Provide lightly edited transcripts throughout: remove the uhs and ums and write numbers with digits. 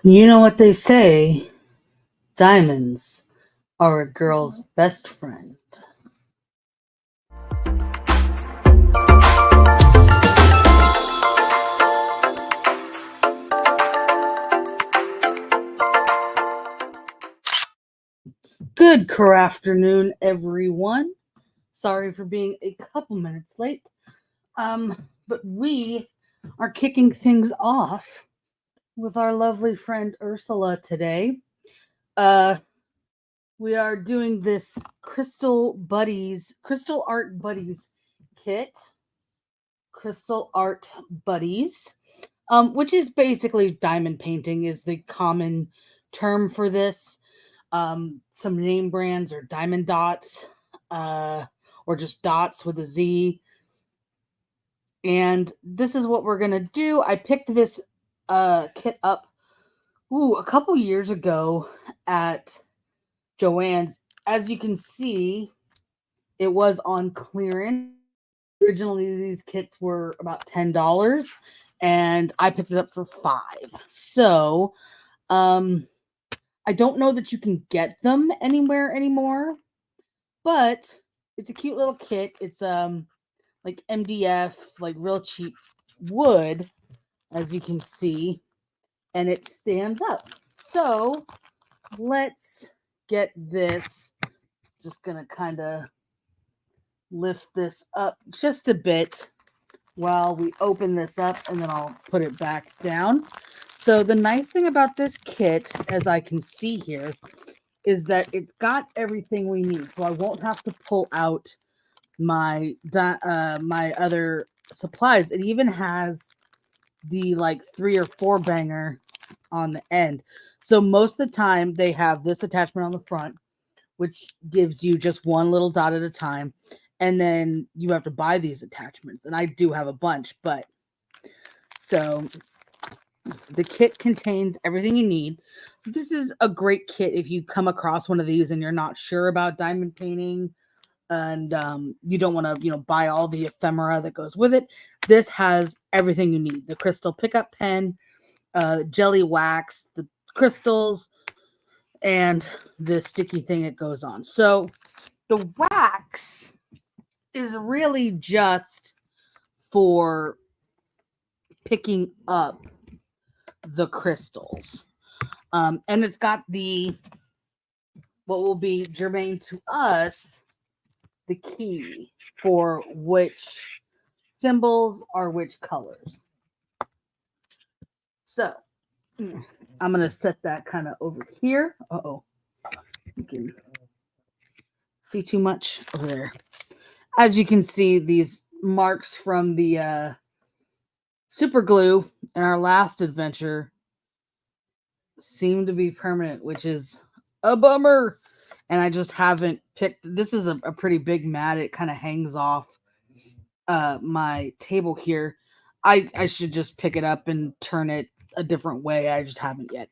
You know what they say, diamonds are a girl's best friend. Good crafternoon, everyone. Sorry for being a couple minutes late. But we are kicking things off with our lovely friend Ursula today. Uh, we are doing this Crystal Art Buddies kit. Crystal Art Buddies, which is basically diamond painting, is the common term for this. Some name brands are Diamond Dots, or just Dots with a Z. And this is what we're gonna do. I picked this kit up a couple years ago at Joann's. As you can see, it was on clearance. Originally, these kits were about $10, and I picked it up for $5. So, I don't know that you can get them anywhere anymore, but it's a cute little kit. It's like MDF, like real cheap wood, as you can see, and it stands up. So let's get this. Just gonna kind of lift this up just a bit while we open this up, and then I'll put it back down. So the nice thing about this kit, as I can see here, is that it's got everything we need. So I won't have to pull out my my other supplies. It even has the like 3 or 4 banger on the end. So most of the time they have this attachment on the front, which gives you just one little dot at a time. And then you have to buy these attachments. And I do have a bunch, but so the kit contains everything you need. So this is a great kit if you come across one of these and you're not sure about diamond painting, and you don't want to, buy all the ephemera that goes with it. This has everything you need: the crystal pickup pen, jelly wax, the crystals, and the sticky thing that goes on. So the wax is really just for picking up the crystals. And it's got what will be germane to us, the key for which symbols are which colors. So I'm going to set that kind of over here. Uh-oh. You can see too much over there. As you can see, these marks from the super glue in our last adventure seem to be permanent, which is a bummer. And I just haven't picked. This is a pretty big mat. It kind of hangs off my table here. I should just pick it up and turn it a different way. I just haven't yet.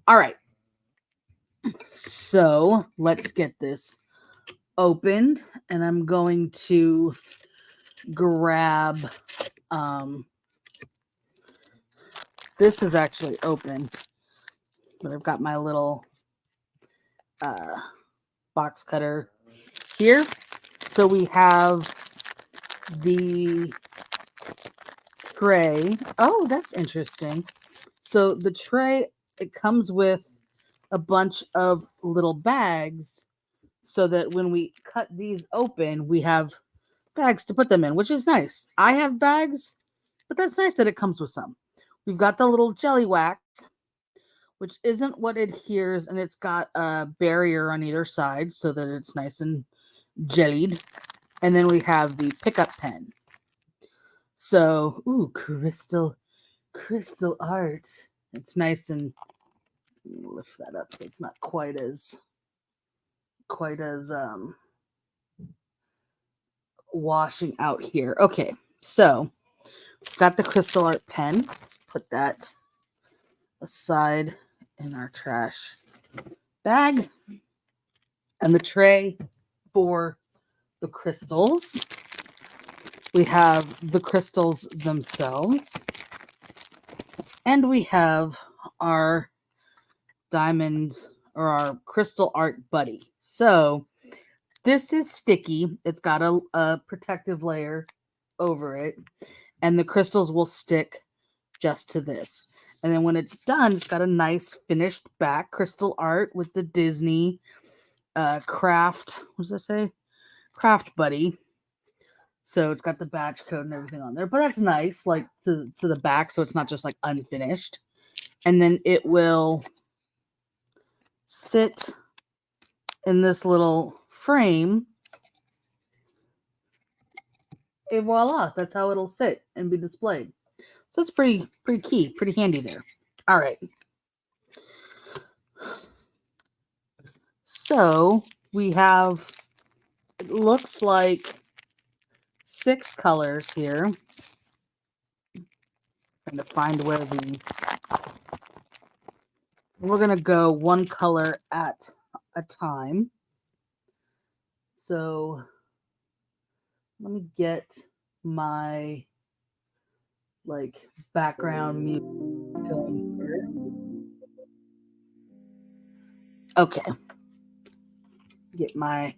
All right. So let's get this opened, and I'm going to grab this is actually open, but I've got my little box cutter here. So we have the tray. Oh, that's interesting. So the tray, it comes with a bunch of little bags, so that when we cut these open, we have bags to put them in, which is nice. I have bags, but that's nice that it comes with some. We've got the little jelly wax, which isn't what adheres, and it's got a barrier on either side so that it's nice and jellied. And then we have the pickup pen. So, crystal art. It's nice, and lift that up so it's not quite as washing out here. Okay, so got the crystal art pen. Let's put that aside in our trash bag. And the tray for the crystals. We have the crystals themselves. And we have our diamond or our crystal art buddy. So this is sticky. It's got a protective layer over it, and the crystals will stick just to this. And then when it's done, it's got a nice finished back crystal art with the Disney craft. What does that say? Craft buddy. So it's got the batch code and everything on there, but that's nice, like to the back, so it's not just like unfinished. And then it will sit in this little frame, and voila, that's how it'll sit and be displayed. So it's pretty key, pretty handy there. All right. So we have, it looks like 6 colors here. Trying to find where we're going to go one color at a time. So let me get my like background music going here. Okay. Get my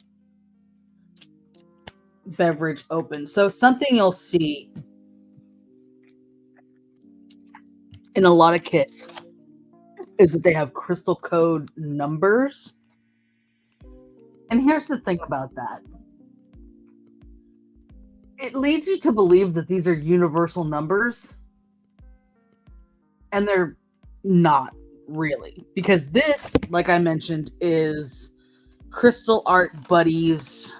beverage open. So something you'll see in a lot of kits is that they have crystal code numbers. And here's the thing about that. It leads you to believe that these are universal numbers, and they're not really. Because this, like I mentioned, is Crystal Art Buddies.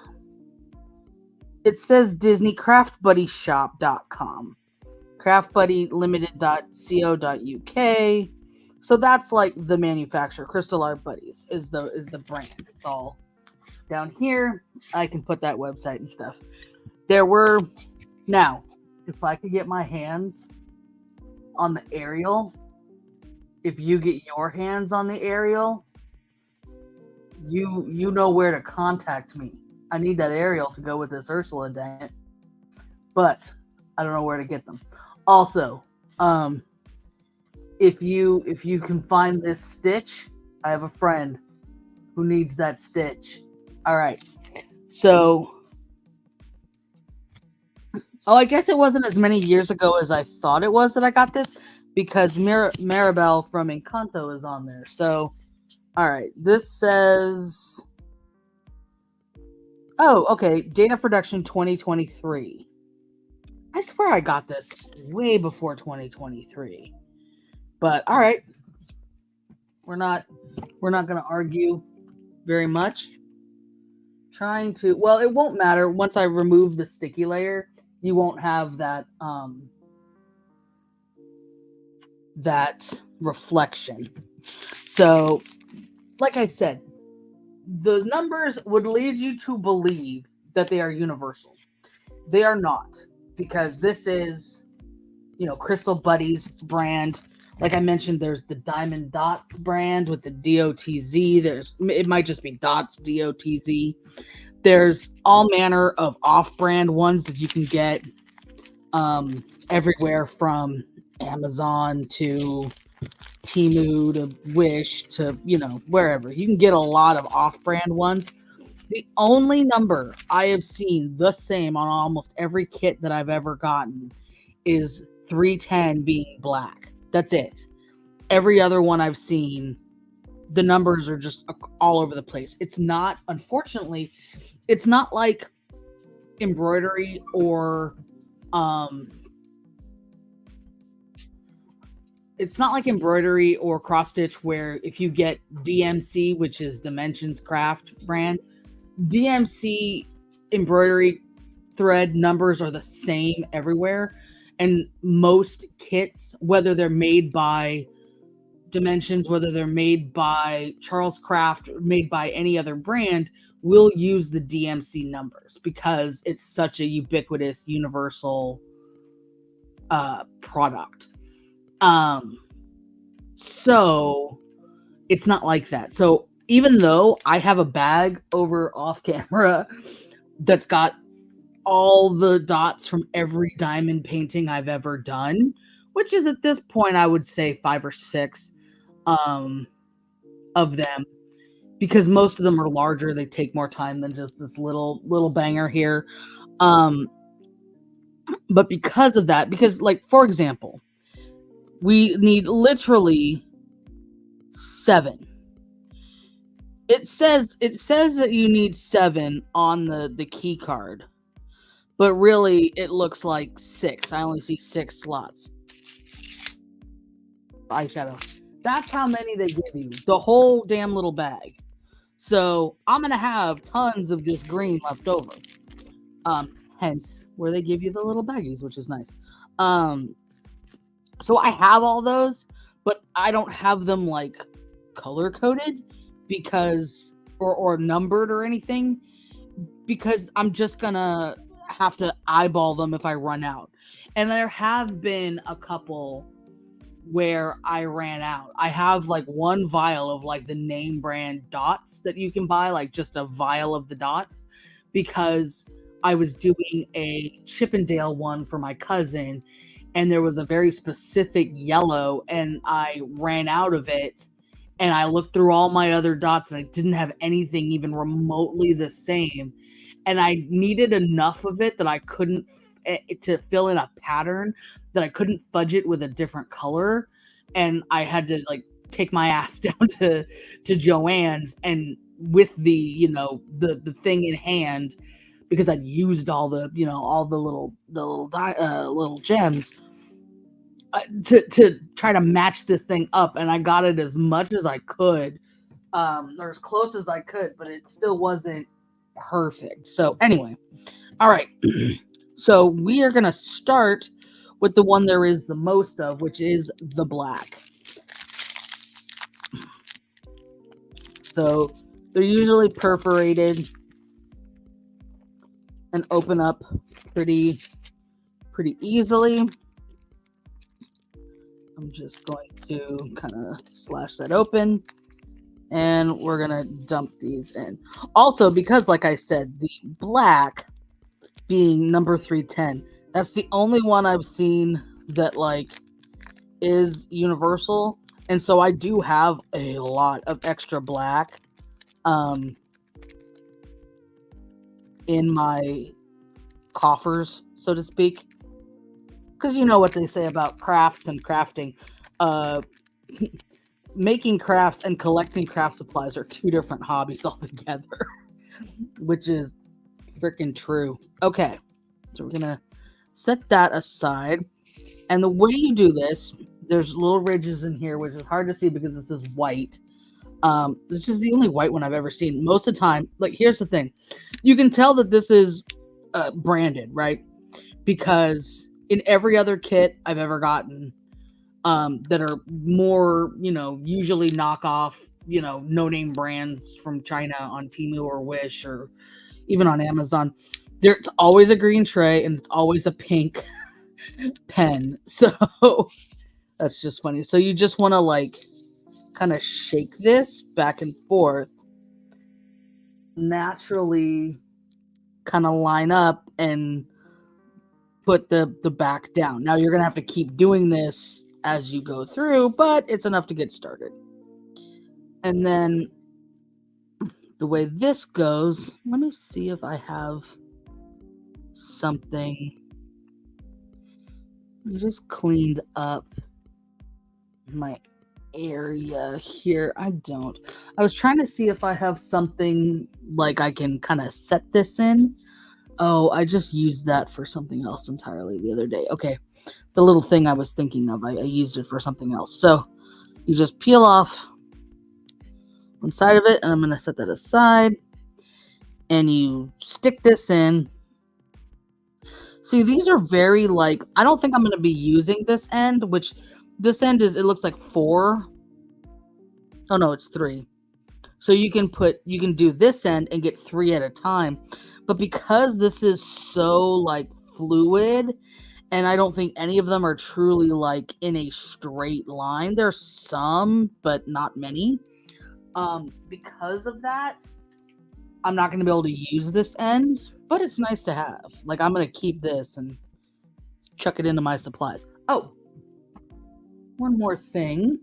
It says DisneyCraftBuddyShop.com. craftbuddylimited.co.uk. So that's like the manufacturer. Crystal Art Buddies is the brand. It's all down here. I can put that website and stuff. There were, now, if I could get my hands on the Ariel, if you get your hands on the Ariel, you know where to contact me. I need that Ariel to go with this Ursula, dang it. But I don't know where to get them. Also, if you can find this stitch, I have a friend who needs that stitch. All right. So, I guess it wasn't as many years ago as I thought it was that I got this, because Maribel from Encanto is on there. So, all right. This says, oh, okay. Data production 2023. I swear I got this way before 2023. But all right. We're not going to argue very much. Trying to, well, it won't matter once I remove the sticky layer. You won't have that that reflection. So, like I said, the numbers would lead you to believe that they are universal. They are not, because this is, Crystal Buddies brand. Like I mentioned, there's the Diamond Dots brand with the DOTZ. It might just be Dots DOTZ. There's all manner of off-brand ones that you can get everywhere, from Amazon to Temu to Wish to, wherever. You can get a lot of off-brand ones. The only number I have seen the same on almost every kit that I've ever gotten is 310 being black. That's it. Every other one I've seen, the numbers are just all over the place. It's not, unfortunately, it's not like embroidery or cross stitch, where if you get DMC, which is Dimensions Craft brand, DMC embroidery thread numbers are the same everywhere. And most kits, whether they're made by Dimensions, whether they're made by Charles Craft, made by any other brand, will use the DMC numbers because it's such a ubiquitous, universal product. So it's not like that. So even though I have a bag over off camera that's got all the dots from every diamond painting I've ever done, which is at this point, I would say 5 or 6. of them because most of them are larger. They take more time than just this little banger here. But because of that, because like for example, we need literally 7. It says that you need 7 on the key card, but really it looks like 6. I only see 6 slots. Eyeshadow. That's how many they give you. The whole damn little bag. So I'm gonna have tons of this green left over. Hence where they give you the little baggies, which is nice. So I have all those, but I don't have them like color coded because or numbered or anything because I'm just gonna have to eyeball them if I run out. And there have been a couple where I ran out. I have like one vial of like the name brand dots that you can buy, like just a vial of the dots, because I was doing a Chippendale one for my cousin and there was a very specific yellow and I ran out of it and I looked through all my other dots and I didn't have anything even remotely the same. And I needed enough of it that I couldn't to fill in a pattern that I couldn't fudge it with a different color. And I had to like take my ass down to Joann's and with the, the thing in hand because I'd used all the, all the little gems to try to match this thing up, and I got it as much as I could, or as close as I could, but it still wasn't perfect. So anyway, all right. So we are gonna start with the one there is the most of, which is the black. So they're usually perforated and open up pretty easily. I'm just going to kind of slash that open and we're going to dump these in. Also, because like I said, the black being number 310, that's the only one I've seen that like is universal. And so I do have a lot of extra black in my coffers, so to speak. Because you know what they say about crafts and crafting. Making crafts and collecting craft supplies are 2 different hobbies altogether, which is freaking true. Okay, so we're gonna set that aside. And the way you do this, there's little ridges in here, which is hard to see because this is white. This is the only white one I've ever seen. Most of the time, like here's the thing, you can tell that this is branded, right? Because in every other kit I've ever gotten that are more, usually knockoff, no-name brands from China on Temu or Wish or even on Amazon, there's always a green tray and it's always a pink pen. So that's just funny. So you just want to like kind of shake this back and forth, naturally kind of line up and put the back down. Now you're gonna have to keep doing this as you go through, but it's enough to get started. And then the way this goes, let me see if I have something. I just cleaned up my area here. I don't. I was trying to see if I have something like I can kind of set this in. Oh, I just used that for something else entirely the other day. Okay, the little thing I was thinking of, I used it for something else. So you just peel off one side of it, and I'm going to set that aside. And you stick this in. See, these are very like, I don't think I'm going to be using this end, which this end is, it looks like 4. Oh no, it's 3. So you can do this end and get 3 at a time. But because this is so like fluid, and I don't think any of them are truly like in a straight line. There's some, but not many. Because of that, I'm not going to be able to use this end, but it's nice to have. Like I'm going to keep this and chuck it into my supplies. Oh, one more thing.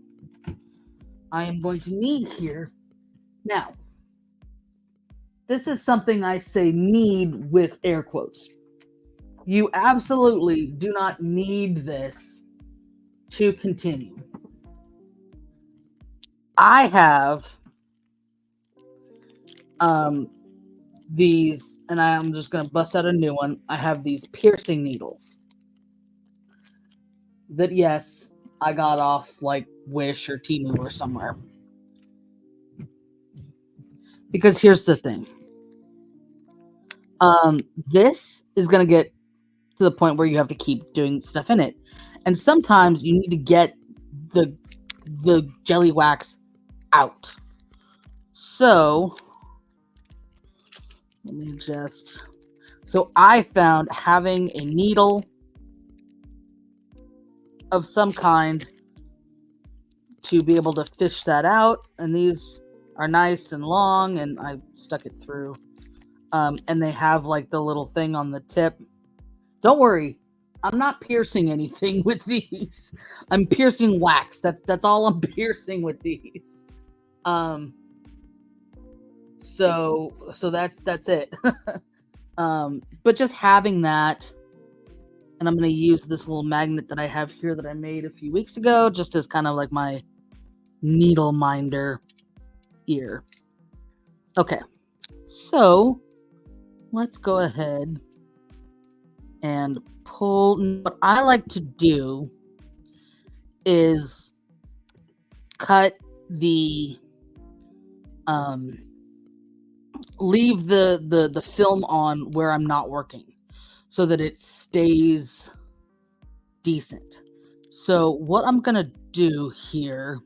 I am going to need here. Now, this is something I say need with air quotes. You absolutely do not need this to continue. I have these, and I'm just going to bust out a new one. I have these piercing needles that, yes, I got off like Wish or Temu or somewhere. Because here's the thing. This is going to get to the point where you have to keep doing stuff in it. And sometimes you need to get the jelly wax out. So let me just... So I found having a needle of some kind to be able to fish that out. And these are nice and long, and I stuck it through. And they have like the little thing on the tip. Don't worry, I'm not piercing anything with these. I'm piercing wax. That's all I'm piercing with these. So that's it. But just having that, and I'm going to use this little magnet that I have here that I made a few weeks ago, just as kind of like my needle minder ear. Okay, so let's go ahead and pull. What I like to do is cut the leave the film on where I'm not working so that it stays decent. So what I'm gonna do here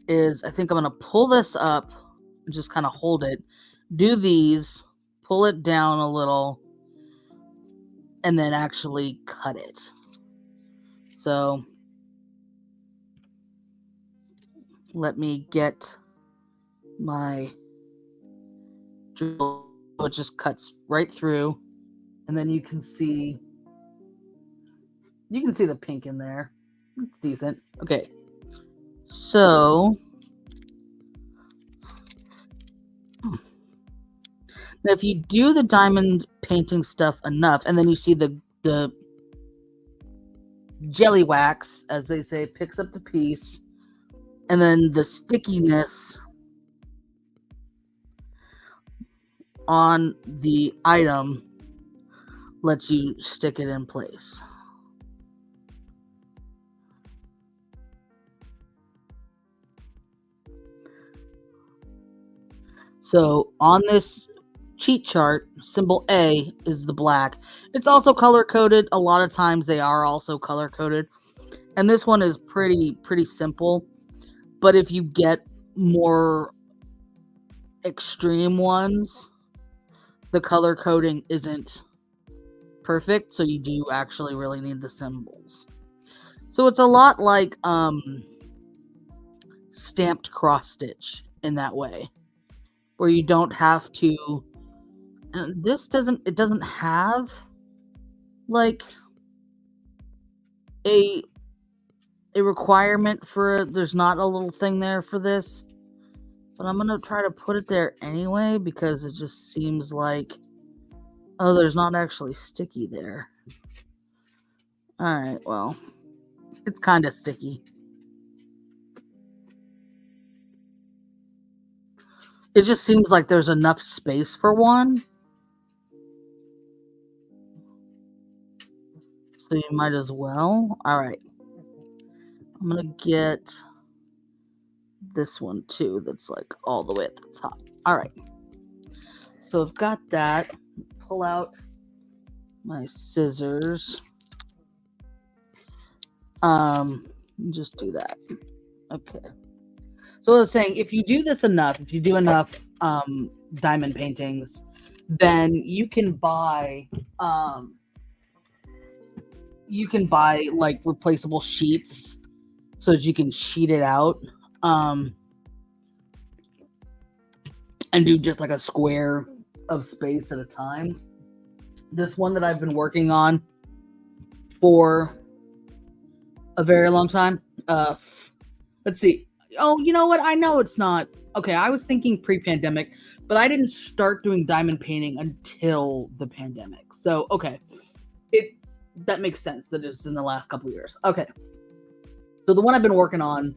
is I think I'm gonna pull this up and just kind of hold it, do these, pull it down a little, and then actually cut it. So let me get my drill. It just cuts right through, and then you can see the pink in there. It's decent. Okay, so now if you do the diamond painting stuff enough, and then you see the jelly wax, as they say, picks up the piece, and then the stickiness on the item lets you stick it in place. So on this cheat chart, symbol A is the black. It's also color coded. A lot of times they are also color coded. And this one is pretty simple. But if you get more extreme ones, the color coding isn't perfect. So you do actually really need the symbols. So it's a lot like stamped cross stitch in that way, where you don't have to. And this doesn't have like a requirement for, there's not a little thing there for this, but I'm gonna try to put it there anyway because it just seems like, oh, there's not actually sticky there. All right, well, it's kind of sticky. It just seems like there's enough space for one. So you might as well. All right. I'm going to get this one too. That's like all the way at the top. All right. So I've got that. Pull out my scissors. Just do that. Okay. So I was saying, if you do this enough, if you do enough diamond paintings, then you can buy like replaceable sheets so that you can sheet it out and do just like a square of space at a time. This one that I've been working on for a very long time, let's see, Oh, you know what? I know it's not. Okay, I was thinking pre-pandemic, but I didn't start doing diamond painting until the pandemic. So, okay. That makes sense that it's in the last couple years. Okay. So the one I've been working on,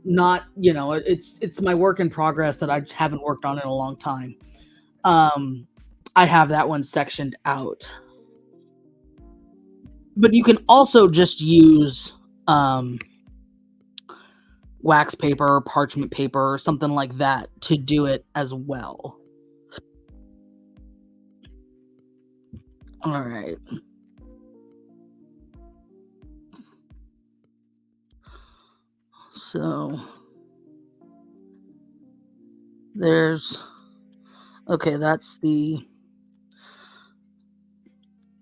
not, it's my work in progress that I haven't worked on in a long time. I have that one sectioned out. But you can also just use wax paper, parchment paper, or something like that to do it as well. All right. So that's the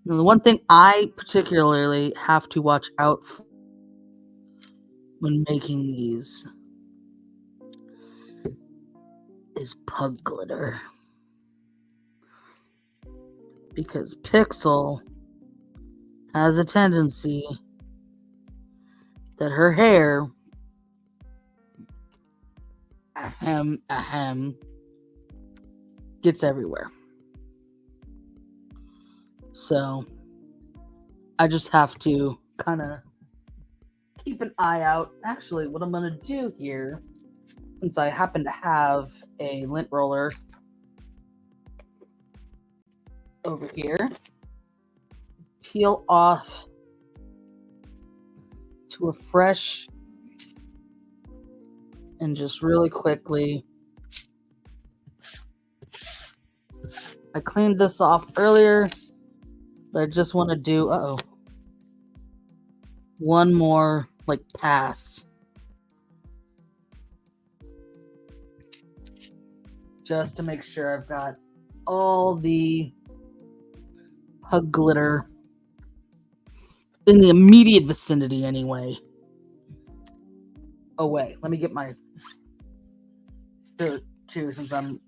one thing I particularly have to watch out for when making these is pug glitter. Because Pixel has a tendency that her hair gets everywhere. So I just have to kind of keep an eye out. Actually, what I'm going to do here, since I happen to have a lint roller over here, peel off to a fresh and just really quickly. I cleaned this off earlier, but I just want to do one more pass, just to make sure I've got all the pug glitter in the immediate vicinity anyway away. Let me get my too, since I'm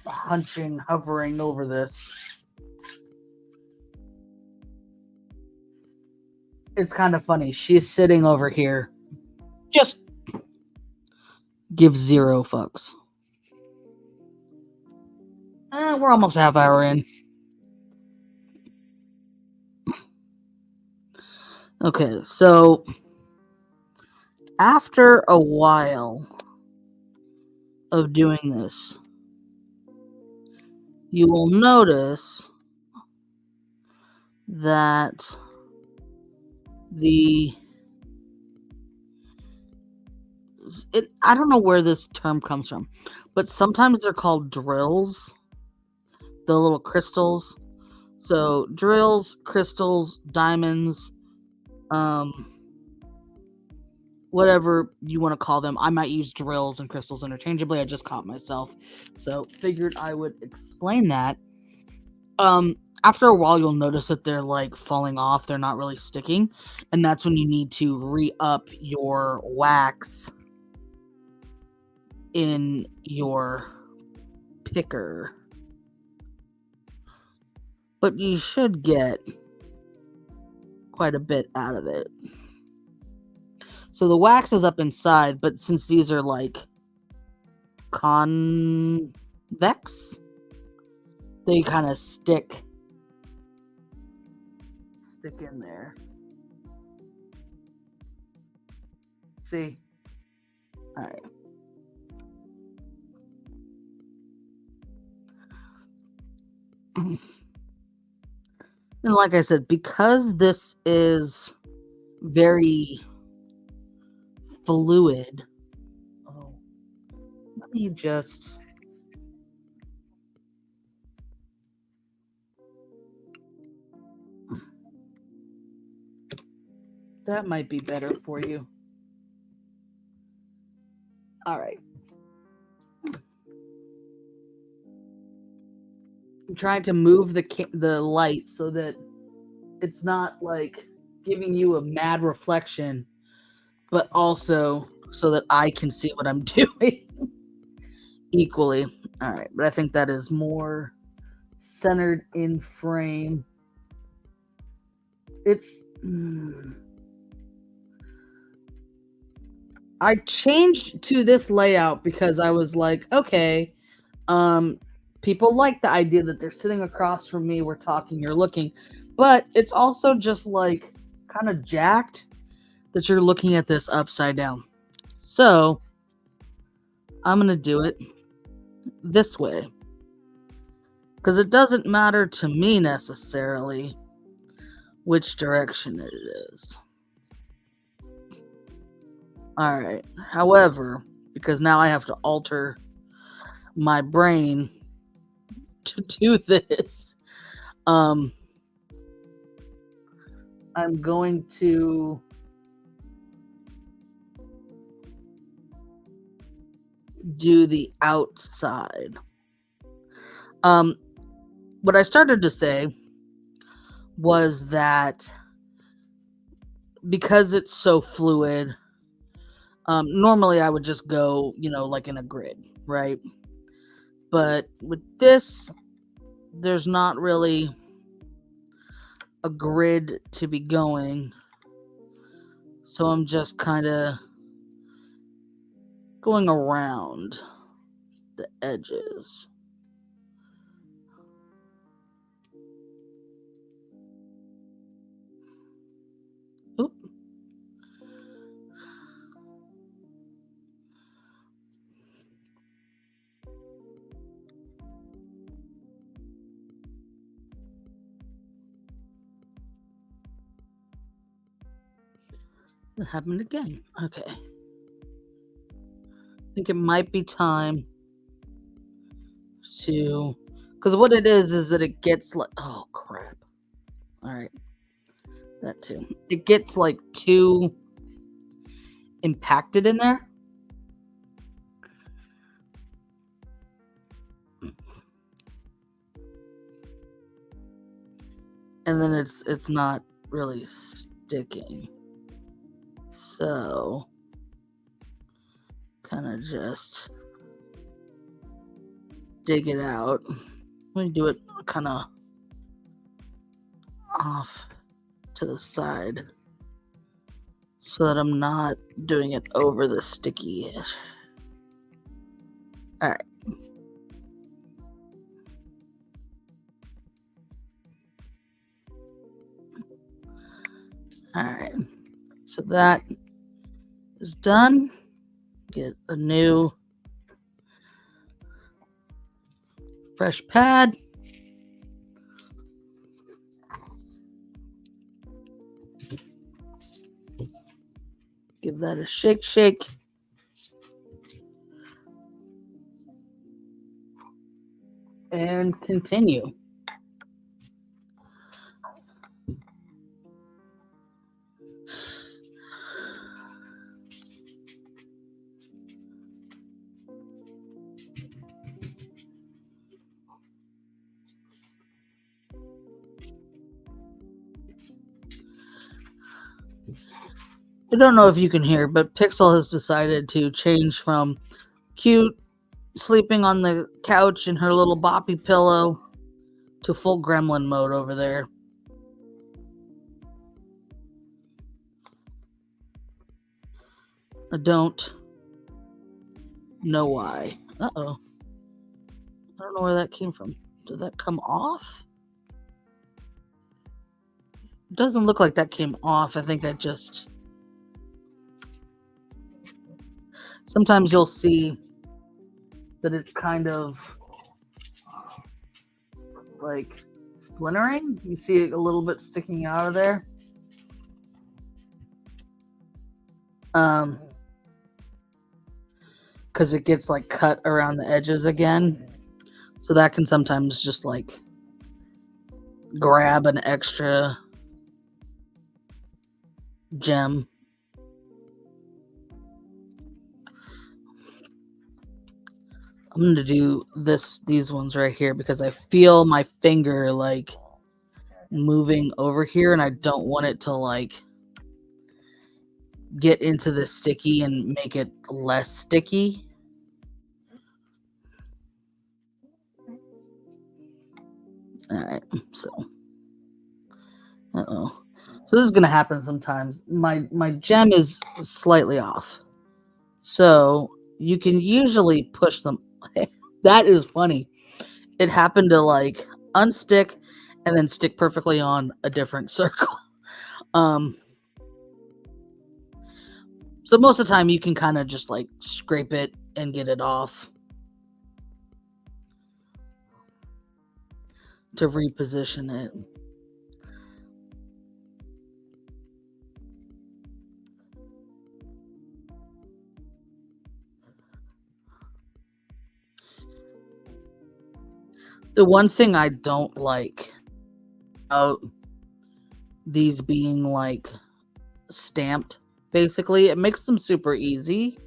hovering over this. It's kind of funny. She's sitting over here. Just give zero fucks. We're almost a half hour in. Okay, so after a while of doing this, you will notice that I don't know where this term comes from, but sometimes they're called drills, the little crystals. So drills, crystals, diamonds, whatever you want to call them. I might use drills and crystals interchangeably. I just caught myself, so figured I would explain that. After a while, you'll notice that they're falling off. They're not really sticking, and that's when you need to re-up your wax in your picker. But you should get quite a bit out of it. So the wax is up inside, but since these are convex, they kind of stick in there. See? All right. And like I said, because this is very fluid, let me just that might be better for you. All right. I'm trying to move the light so that it's not giving you a mad reflection, but also so that I can see what I'm doing equally. All right, but I think that is more centered in frame. It's I changed to this layout because I was like, okay, um, people like the idea that they're sitting across from me, we're talking, you're looking, but it's also just like kind of jacked that you're looking at this upside down. So I'm going to do it this way because it doesn't matter to me necessarily which direction it is. All right. However, because now I have to alter my brain to do this, I'm going to do the outside. What I started to say was that because it's so fluid, normally I would just go, like in a grid, right? But with this, there's not really a grid to be going. So I'm just kind of going around the edges. Oop. It happened again. Okay. I think it might be time to, because what it is that it gets like, oh crap. All right. That too. It gets like too impacted in there. And then it's not really sticking. So kind of just dig it out. Let me do it kind of off to the side so that I'm not doing it over the sticky. All right. All right. So that is done. Get a new fresh pad. Give that a shake. And continue. I don't know if you can hear, but Pixel has decided to change from cute sleeping on the couch in her little boppy pillow to full gremlin mode over there. I don't know why. Uh-oh. I don't know where that came from. Did that come off? It doesn't look like that came off. I think I just... Sometimes you'll see that it's kind of like splintering. You see it a little bit sticking out of there. Because it gets like cut around the edges again. So that can sometimes just like grab an extra gem. I'm going to do these ones right here because I feel my finger like moving over here and I don't want it to like get into the sticky and make it less sticky. All right, so so this is gonna happen sometimes. My gem is slightly off, So you can usually push them. That is funny. It happened to like unstick and then stick perfectly on a different circle. Um, so most of the time you can kind of just like scrape it and get it off to reposition it. The one thing I don't like about these being like stamped, basically, it makes them super easy.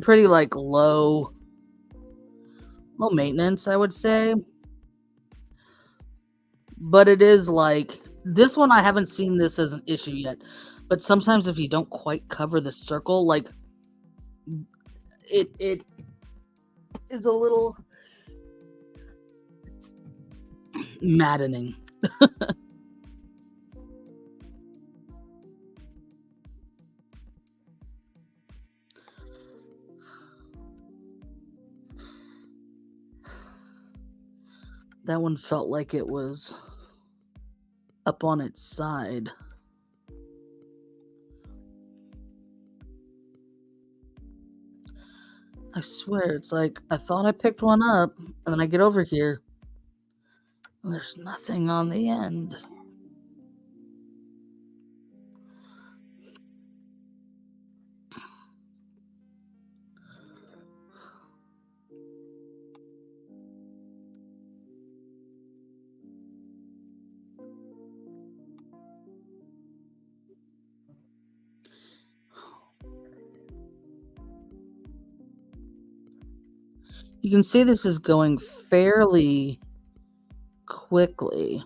Pretty like low maintenance, I would say. But it is like this one, I haven't seen this as an issue yet. But sometimes if you don't quite cover the circle, like it is a little maddening. That one felt like it was up on its side. I swear, it's like I thought I picked one up, and then I get over here, and there's nothing on the end. You can see this is going fairly quickly.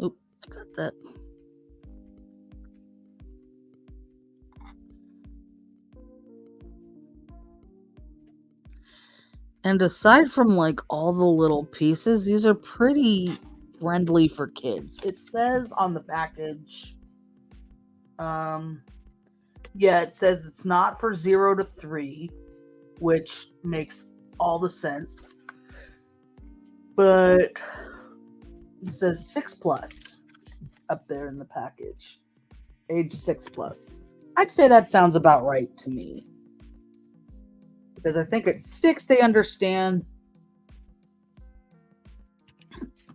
Oop, I got that. And aside from like all the little pieces, these are pretty friendly for kids. It says on the package, yeah, it says it's not for 0 to 3, which makes all the sense. But it says 6 plus up there in the package. Age 6 plus. I'd say that sounds about right to me. Because I think at 6 they understand.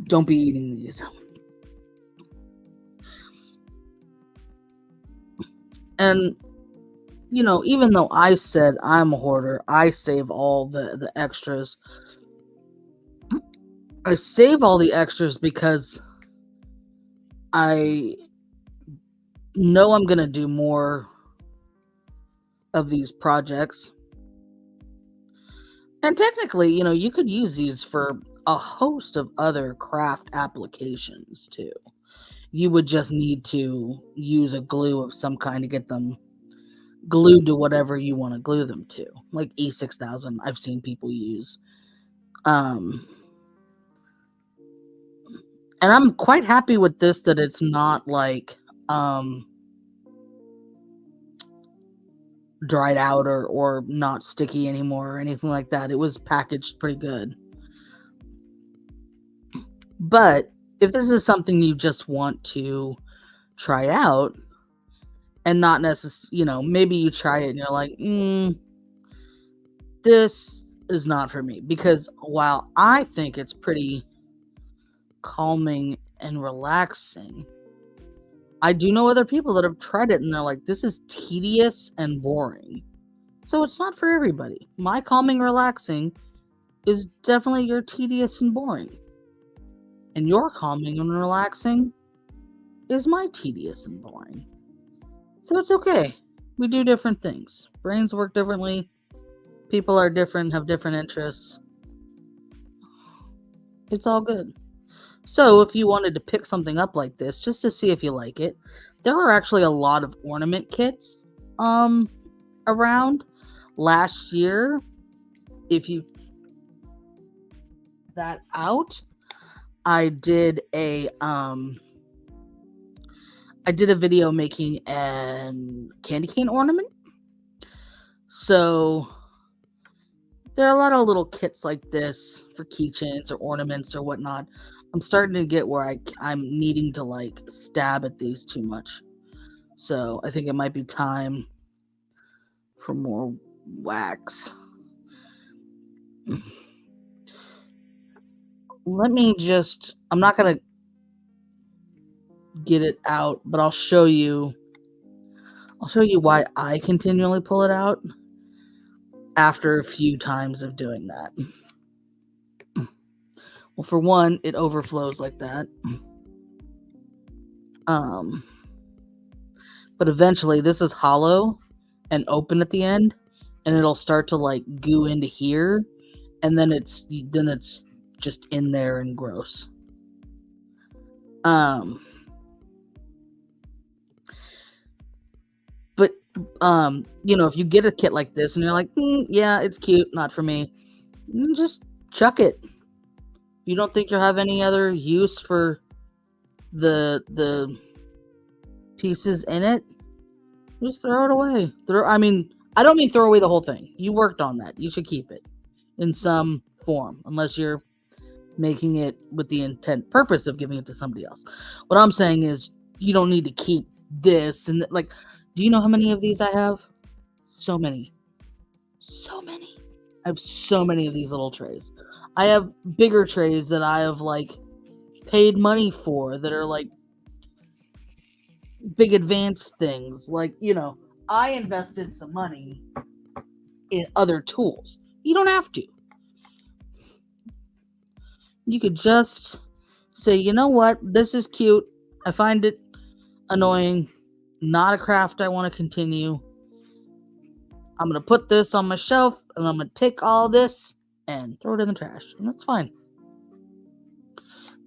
Don't be eating these. And you know, even though I said I'm a hoarder, I save all the extras. I save all the extras because I know I'm going to do more of these projects. And technically, you know, you could use these for a host of other craft applications too. You would just need to use a glue of some kind to get them glued to whatever you want to glue them to. Like E6000, I've seen people use. And I'm quite happy with this, that it's not like dried out or not sticky anymore or anything like that. It was packaged pretty good. But if this is something you just want to try out and not necessarily, you know, maybe you try it and you're like, this is not for me. Because while I think it's pretty calming and relaxing, I do know other people that have tried it and they're like, this is tedious and boring. So it's not for everybody. My calming, relaxing is definitely your tedious and boring. And your calming and relaxing is my tedious and boring. So it's okay. We do different things. Brains work differently. People are different, have different interests. It's all good. So if you wanted to pick something up like this, just to see if you like it, there are actually a lot of ornament kits around. Last year, if you that out, I did a video making a and candy cane ornament. So there are a lot of little kits like this for keychains or ornaments or whatnot. I'm starting to get where I'm needing to like stab at these too much. So I think it might be time for more wax. Let me just, I'm not going to get it out, but I'll show you why I continually pull it out after a few times of doing that. Well, for one, it overflows like that. But eventually this is hollow and open at the end, and it'll start to like goo into here, and then it's just in there and gross. But if you get a kit like this and you're like, yeah, it's cute, not for me, just chuck it. You don't think you'll have any other use for the pieces in it, just throw it away. I don't mean throw away the whole thing. You worked on that. You should keep it in some form, unless you're making it with the purpose of giving it to somebody else. What I'm saying is you don't need to keep this. And like, do you know how many of these I have? So many. I have so many of these little trays. I have bigger trays that I have like paid money for that are like big advanced things. Like, I invested some money in other tools. You don't have to. You could just say, you know what? This is cute. I find it annoying. Not a craft I want to continue. I'm going to put this on my shelf, and I'm going to take all this and throw it in the trash. And that's fine.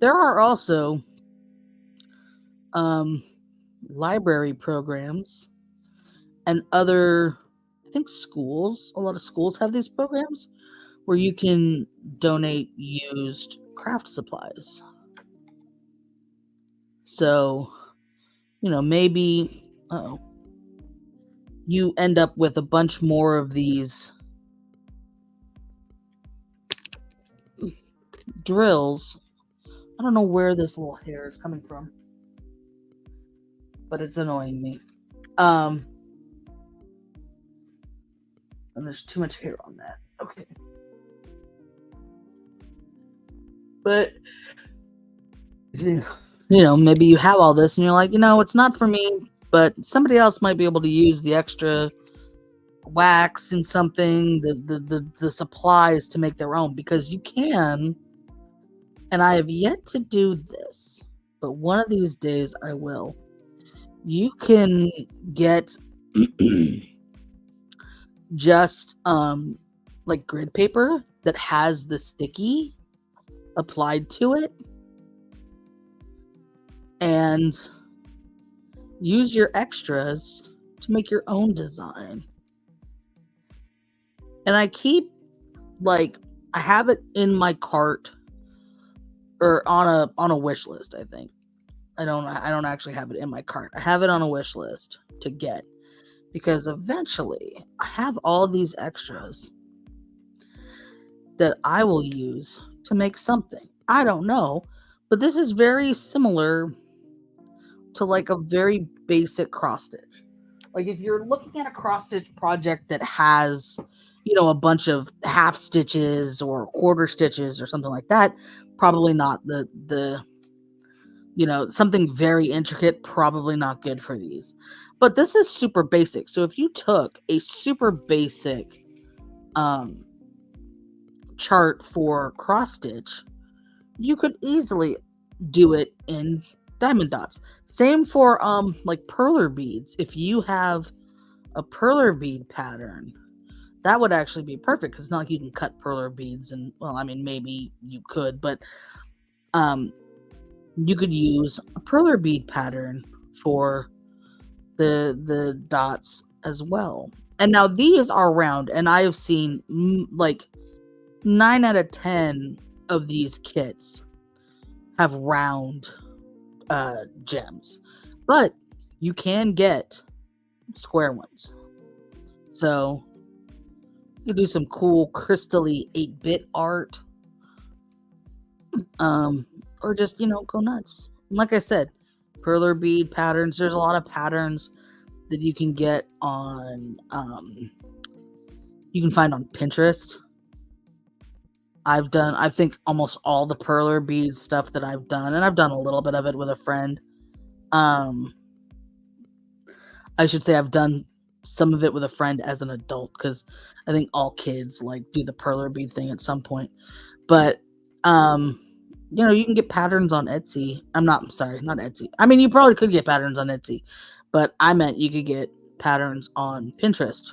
There are also library programs and other, I think schools, a lot of schools have these programs where you can donate used craft supplies. So, maybe you end up with a bunch more of these drills. I don't know where this little hair is coming from, but it's annoying me. And there's too much hair on that. Okay. But, maybe you have all this and you're like, it's not for me, but somebody else might be able to use the extra wax and something, the supplies to make their own, because you can. And I have yet to do this, but one of these days I will. You can get just like grid paper that has the sticky applied to it, and use your extras to make your own design. And I have it in my cart or on a wish list. I think I don't actually have it in my cart. I have it on a wish list to get, because eventually I have all these extras that I will use to make something. I don't know, but this is very similar to like a very basic cross stitch. Like if you're looking at a cross stitch project that has, a bunch of half stitches or quarter stitches or something like that, probably not the something very intricate, probably not good for these. But this is super basic. So if you took a super basic chart for cross stitch, you could easily do it in diamond dots. Same for like perler beads. If you have a perler bead pattern, that would actually be perfect, because it's not like you can cut perler beads, and maybe you could, but you could use a perler bead pattern for the dots as well. And now these are round, and I have seen like 9 out of 10 of these kits have round gems, but you can get square ones. So you do some cool crystally 8-bit art. Or just, go nuts. Like I said, perler bead patterns. There's a lot of patterns that you can get on you can find on Pinterest. I think almost all the perler bead stuff that I've done, and I've done a little bit of it with a friend. I should say I've done some of it with a friend as an adult, because I think all kids do the perler bead thing at some point. But you can get patterns on Etsy. I'm sorry, not Etsy. I mean, you probably could get patterns on Etsy, but I meant you could get patterns on Pinterest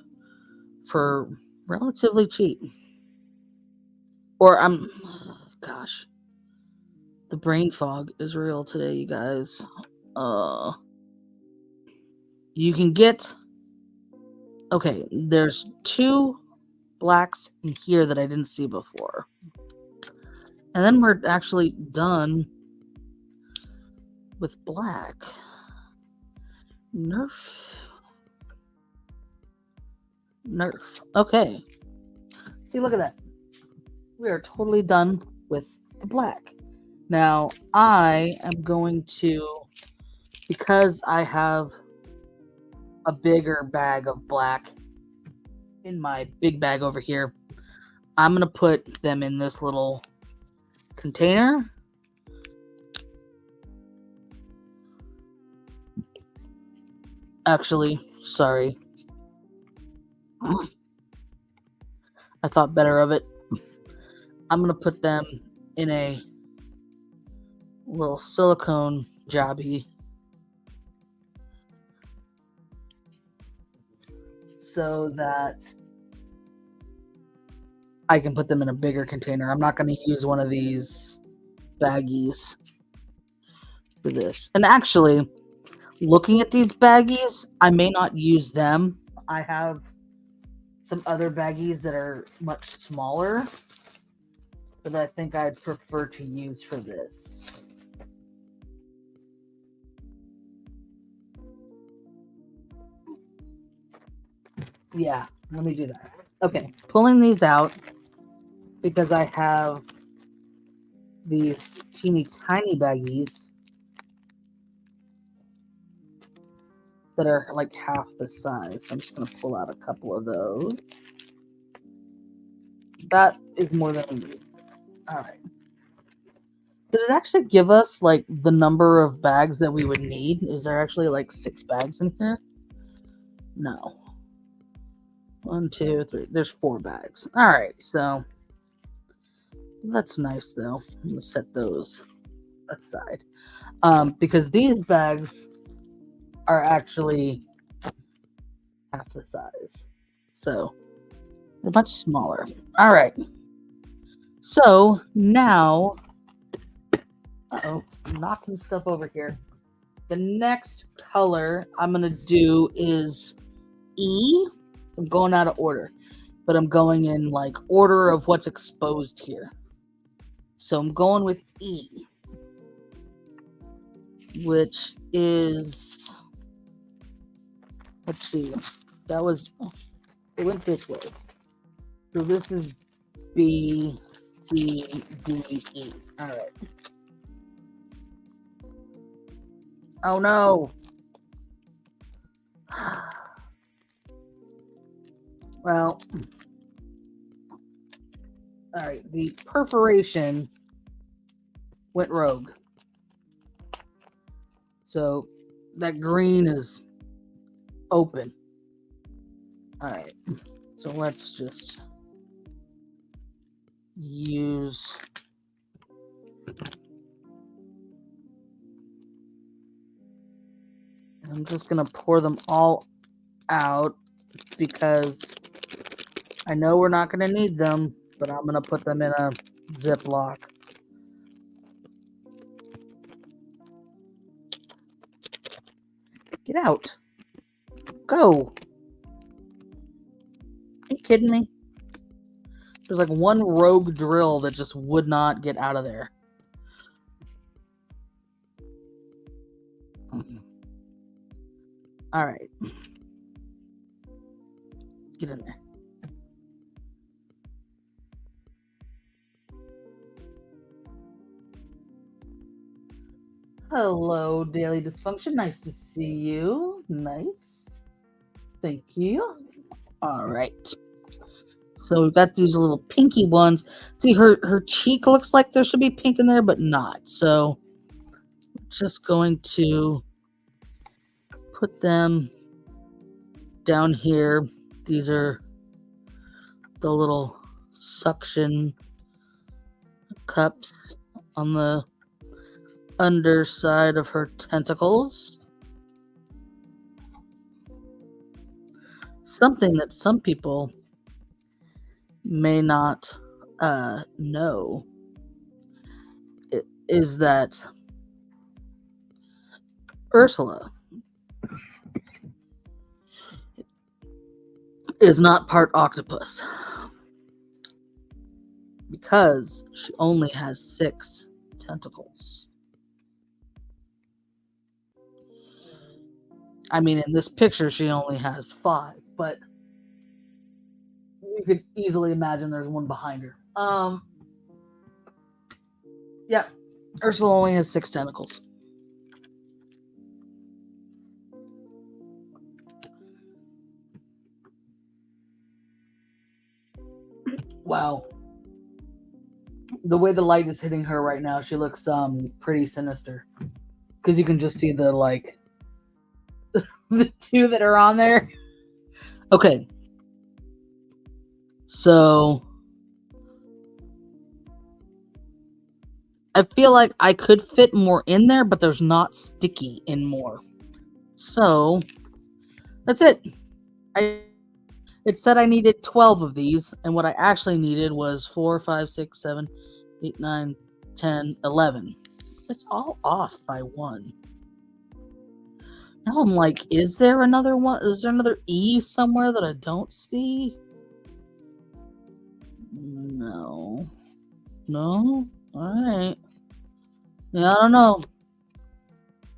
for relatively cheap. Or gosh, the brain fog is real today, you guys. You can get, okay, there's 2 blacks in here that I didn't see before. And then we're actually done with black. Nerf. Okay. See, look at that. We are totally done with the black. Now, I am going to, because I have a bigger bag of black in my big bag over here, I'm going to put them in this little container. Actually, sorry. I thought better of it. I'm going to put them in a little silicone jobby, so that I can put them in a bigger container. I'm not going to use one of these baggies for this. And actually, looking at these baggies, I may not use them. I have some other baggies that are much smaller that I think I'd prefer to use for this. Yeah, let me do that. Okay, pulling these out because I have these teeny tiny baggies that are like half the size. So I'm just going to pull out a couple of those. That is more than we need. All right. Did it actually give us the number of bags that we would need? Is there actually 6 bags in here? No. 1, 2, 3. There's 4 bags. All right. So that's nice though. I'm going to set those aside. Because these bags are actually half the size. So they're much smaller. All right. So now, I'm knocking stuff over here. The next color I'm going to do is E. So I'm going out of order, but I'm going in order of what's exposed here. So I'm going with E, which is, let's see, it went this way. So this is B, C, D, E. All right. Oh no. Well, all right. The perforation went rogue. So that green is open. All right. So let's just use I'm just going to pour them all out because I know we're not going to need them, but I'm going to put them in a Ziploc. Get out. Go. Are you kidding me? There's one rogue drill that just would not get out of there. All right. Get in there. Hello, Daily Dysfunction. Nice to see you. Nice. Thank you. All right. So we've got these little pinky ones. See, her cheek looks like there should be pink in there, but not. So just going to put them down here. These are the little suction cups on the underside of her tentacles. Something that some people may not know is that Ursula is not part octopus because she only has 6 tentacles. I mean, in this picture, she only has 5, but you could easily imagine there's one behind her. Yeah, Ursula only has 6 tentacles. Wow. The way the light is hitting her right now, she looks pretty sinister. Because you can just see the, like, the 2 that are on there. Okay. So I feel like I could fit more in there, but there's not sticky in more. So that's it. It said I needed 12 of these, and what I actually needed was 4, 5, 6, 7, 8, 9, 10, 11. It's all off by 1. Now I'm like, is there another one? Is there another E somewhere that I don't see? No. No? Alright. Yeah, I don't know.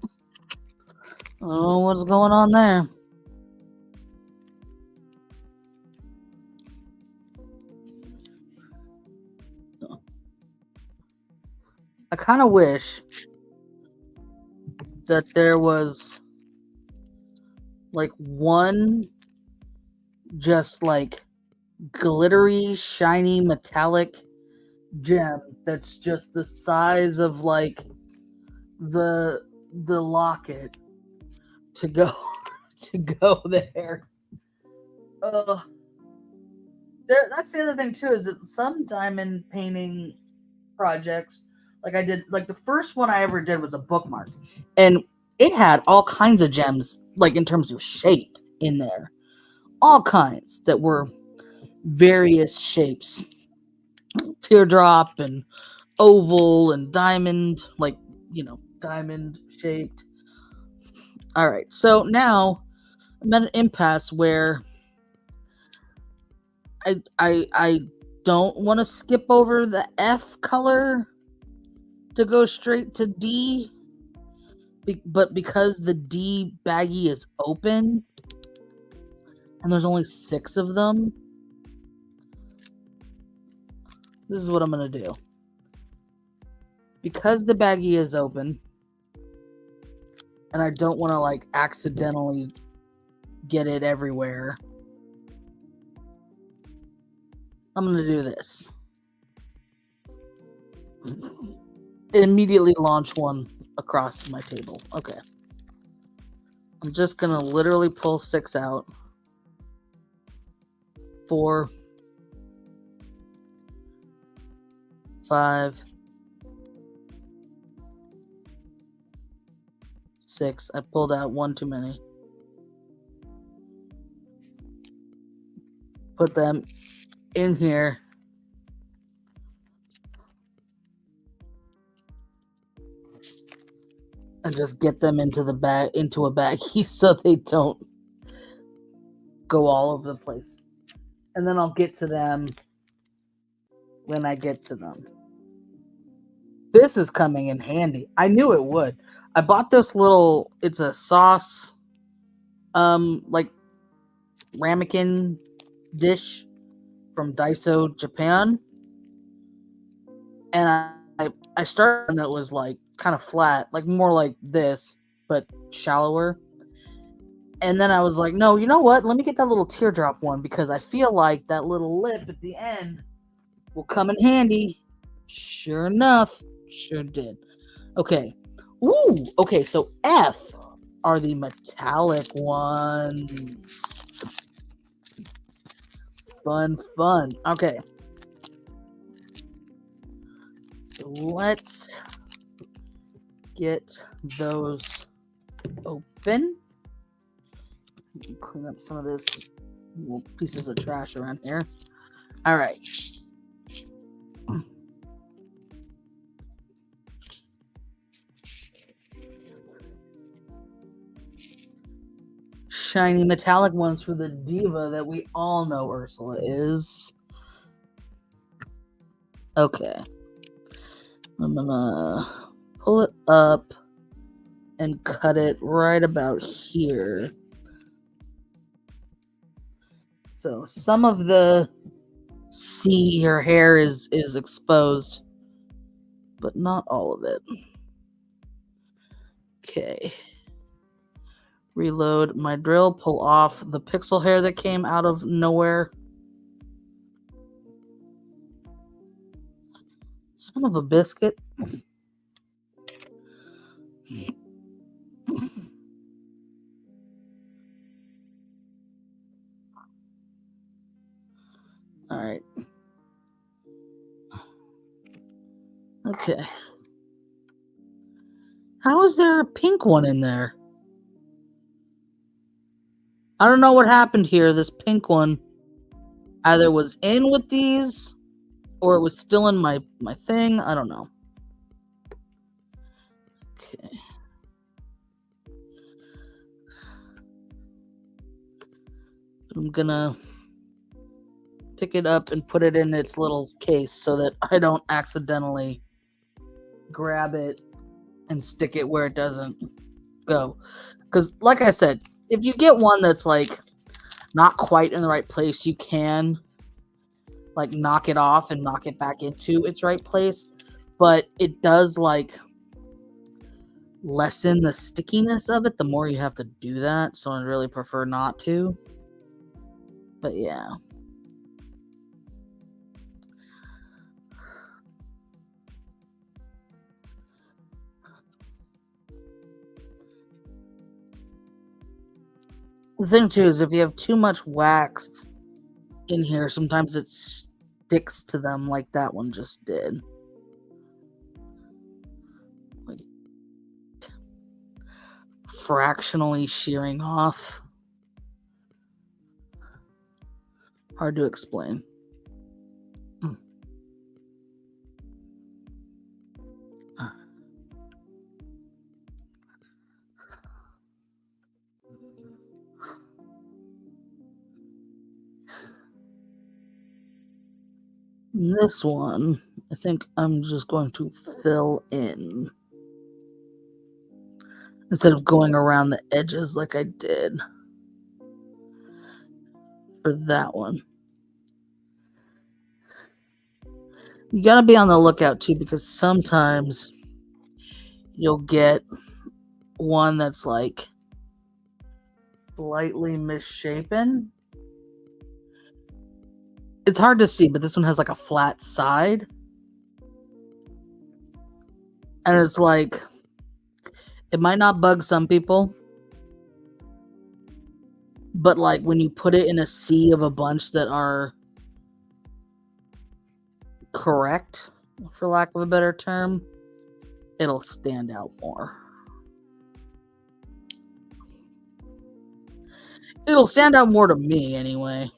I don't know what's going on there. I kind of wish that there was like one just like glittery, shiny, metallic gem that's just the size of like the locket to go there. That's the other thing too, is that some diamond painting projects, like I did, like the first one I ever did was a bookmark, and it had all kinds of gems, like in terms of shape in there, all kinds that were various shapes, teardrop and oval and diamond, like, you know, diamond shaped. All right, so now I'm at an impasse where I don't want to skip over the F color to go straight to D, but because the D baggie is open and there's only 6 of them, this is what I'm gonna do. Because the baggie is open and I don't want to like accidentally get it everywhere, I'm gonna do this. Immediately launch one across my table. Okay. I'm just gonna literally pull 6 out. 4, 5, 6. I pulled out 1 too many. Put them in here. And just get them into a baggie so they don't go all over the place. And then I'll get to them when I get to them. This is coming in handy. I knew it would. I bought this little, it's a sauce, like ramekin dish from Daiso, Japan. And I started one that was like kind of flat, like more like this, but shallower. And then I was like, no, you know what? Let me get that little teardrop one because I feel like that little lip at the end will come in handy. Sure enough, sure did. Okay. Ooh, okay, so F are the metallic ones. Fun. Okay. So let's get those open. Clean up some of this little pieces of trash around here. All right. Shiny metallic ones for the diva that we all know Ursula is. Okay. I'm gonna pull it up and cut it right about here. So some of the her hair is exposed, but not all of it. Okay. Reload my drill, pull off the pixel hair that came out of nowhere. Son of a biscuit. All right. Okay. How is there a pink one in there? I don't know what happened here. This pink one either was in with these or it was still in my thing. I don't know. Okay. I'm gonna pick it up and put it in its little case so that I don't accidentally grab it and stick it where it doesn't go. Because, like I said, if you get one that's like not quite in the right place, you can like knock it off and knock it back into its right place. But it does like lessen the stickiness of it the more you have to do that. So I really prefer not to. But yeah. The thing too is if you have too much wax in here, sometimes it sticks to them like that one just did. Like fractionally shearing off. Hard to explain. This one, I think I'm just going to fill in instead of going around the edges like I did for that one. You gotta be on the lookout too, because sometimes you'll get one that's like slightly misshapen. It's hard to see, but this one has like a flat side. And it's like, it might not bug some people, but like when you put it in a sea of a bunch that are correct, for lack of a better term, it'll stand out more. It'll stand out more to me anyway.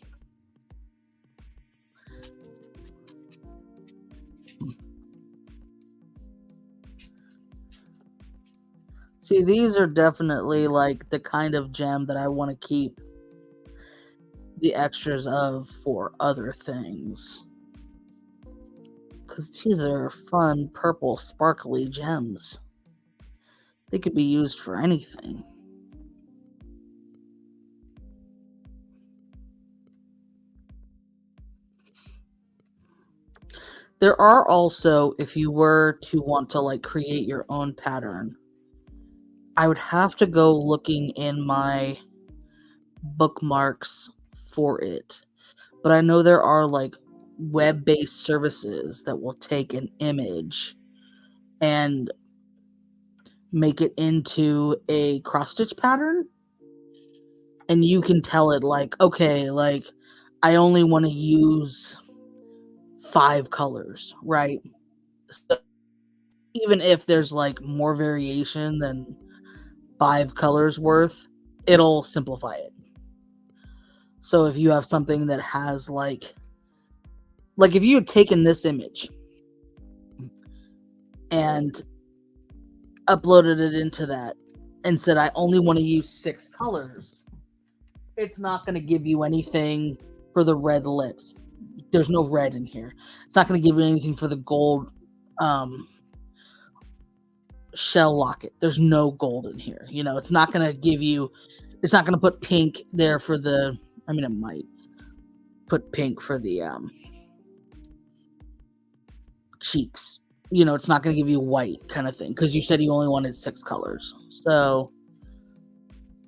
See, these are definitely like the kind of gem that I want to keep the extras of for other things. Because these are fun, purple, sparkly gems. They could be used for anything. There are also, if you were to want to like create your own pattern, I would have to go looking in my bookmarks for it. But I know there are like web-based services that will take an image and make it into a cross stitch pattern, and you can tell it like, okay, like I only want to use 5 colors, right? So even if there's like more variation than 5 colors worth, it'll simplify it. So if you have something that has like if you had taken this image and uploaded it into that and said I only want to use 6 colors, it's not going to give you anything for the red lips. There's no red in here. It's not going to give you anything for the gold shell locket. There's no gold in here. You know, it's not going to give you, it's not going to put pink there for the, I mean, it might put pink for the cheeks. You know, it's not going to give you white kind of thing because you said you only wanted 6 colors. So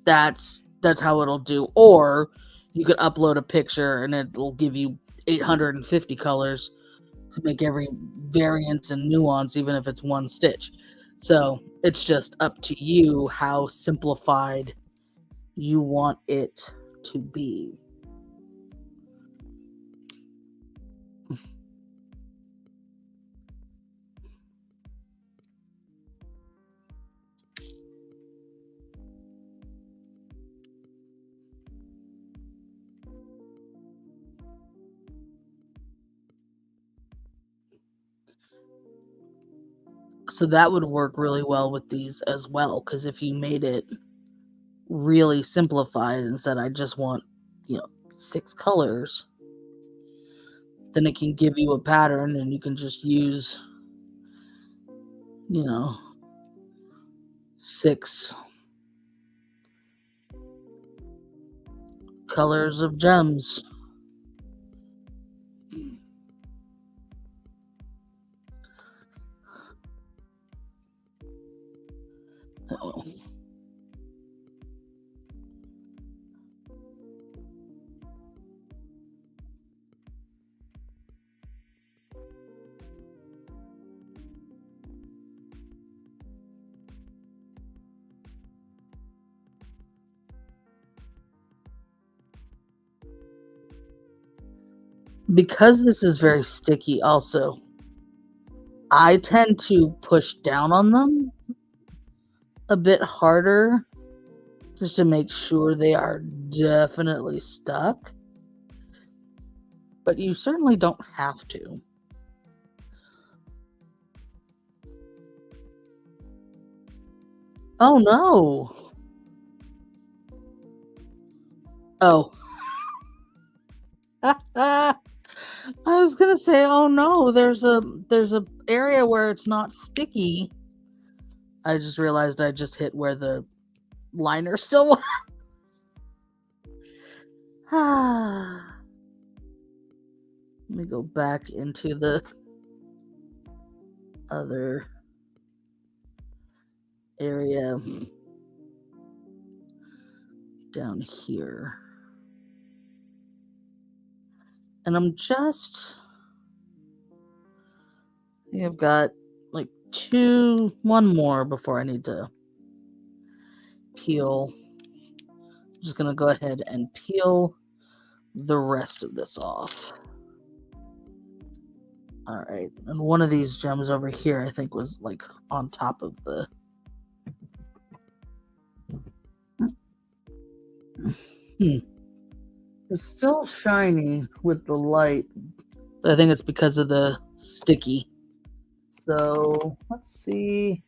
that's how it'll do. Or you could upload a picture and it'll give you 850 colors to make every variance and nuance, even if it's one stitch. So it's just up to you how simplified you want it to be. So that would work really well with these as well, because if you made it really simplified and said, I just want, 6 colors, then it can give you a pattern and you can just use, 6 colors of gems. Oh. Because this is very sticky also, I tend to push down on them a bit harder just to make sure they are definitely stuck. But you certainly don't have to. Oh no. Oh. I was gonna say, oh no, there's a area where it's not sticky. I just realized I just hit where the liner still was. Let me go back into the other area down here. And I'm just, I think I've got like one more before I need to peel. I'm just gonna go ahead and peel the rest of this off. All right, and one of these gems over here I think was like on top of the It's still shiny with the light, but I think it's because of the sticky. So let's see.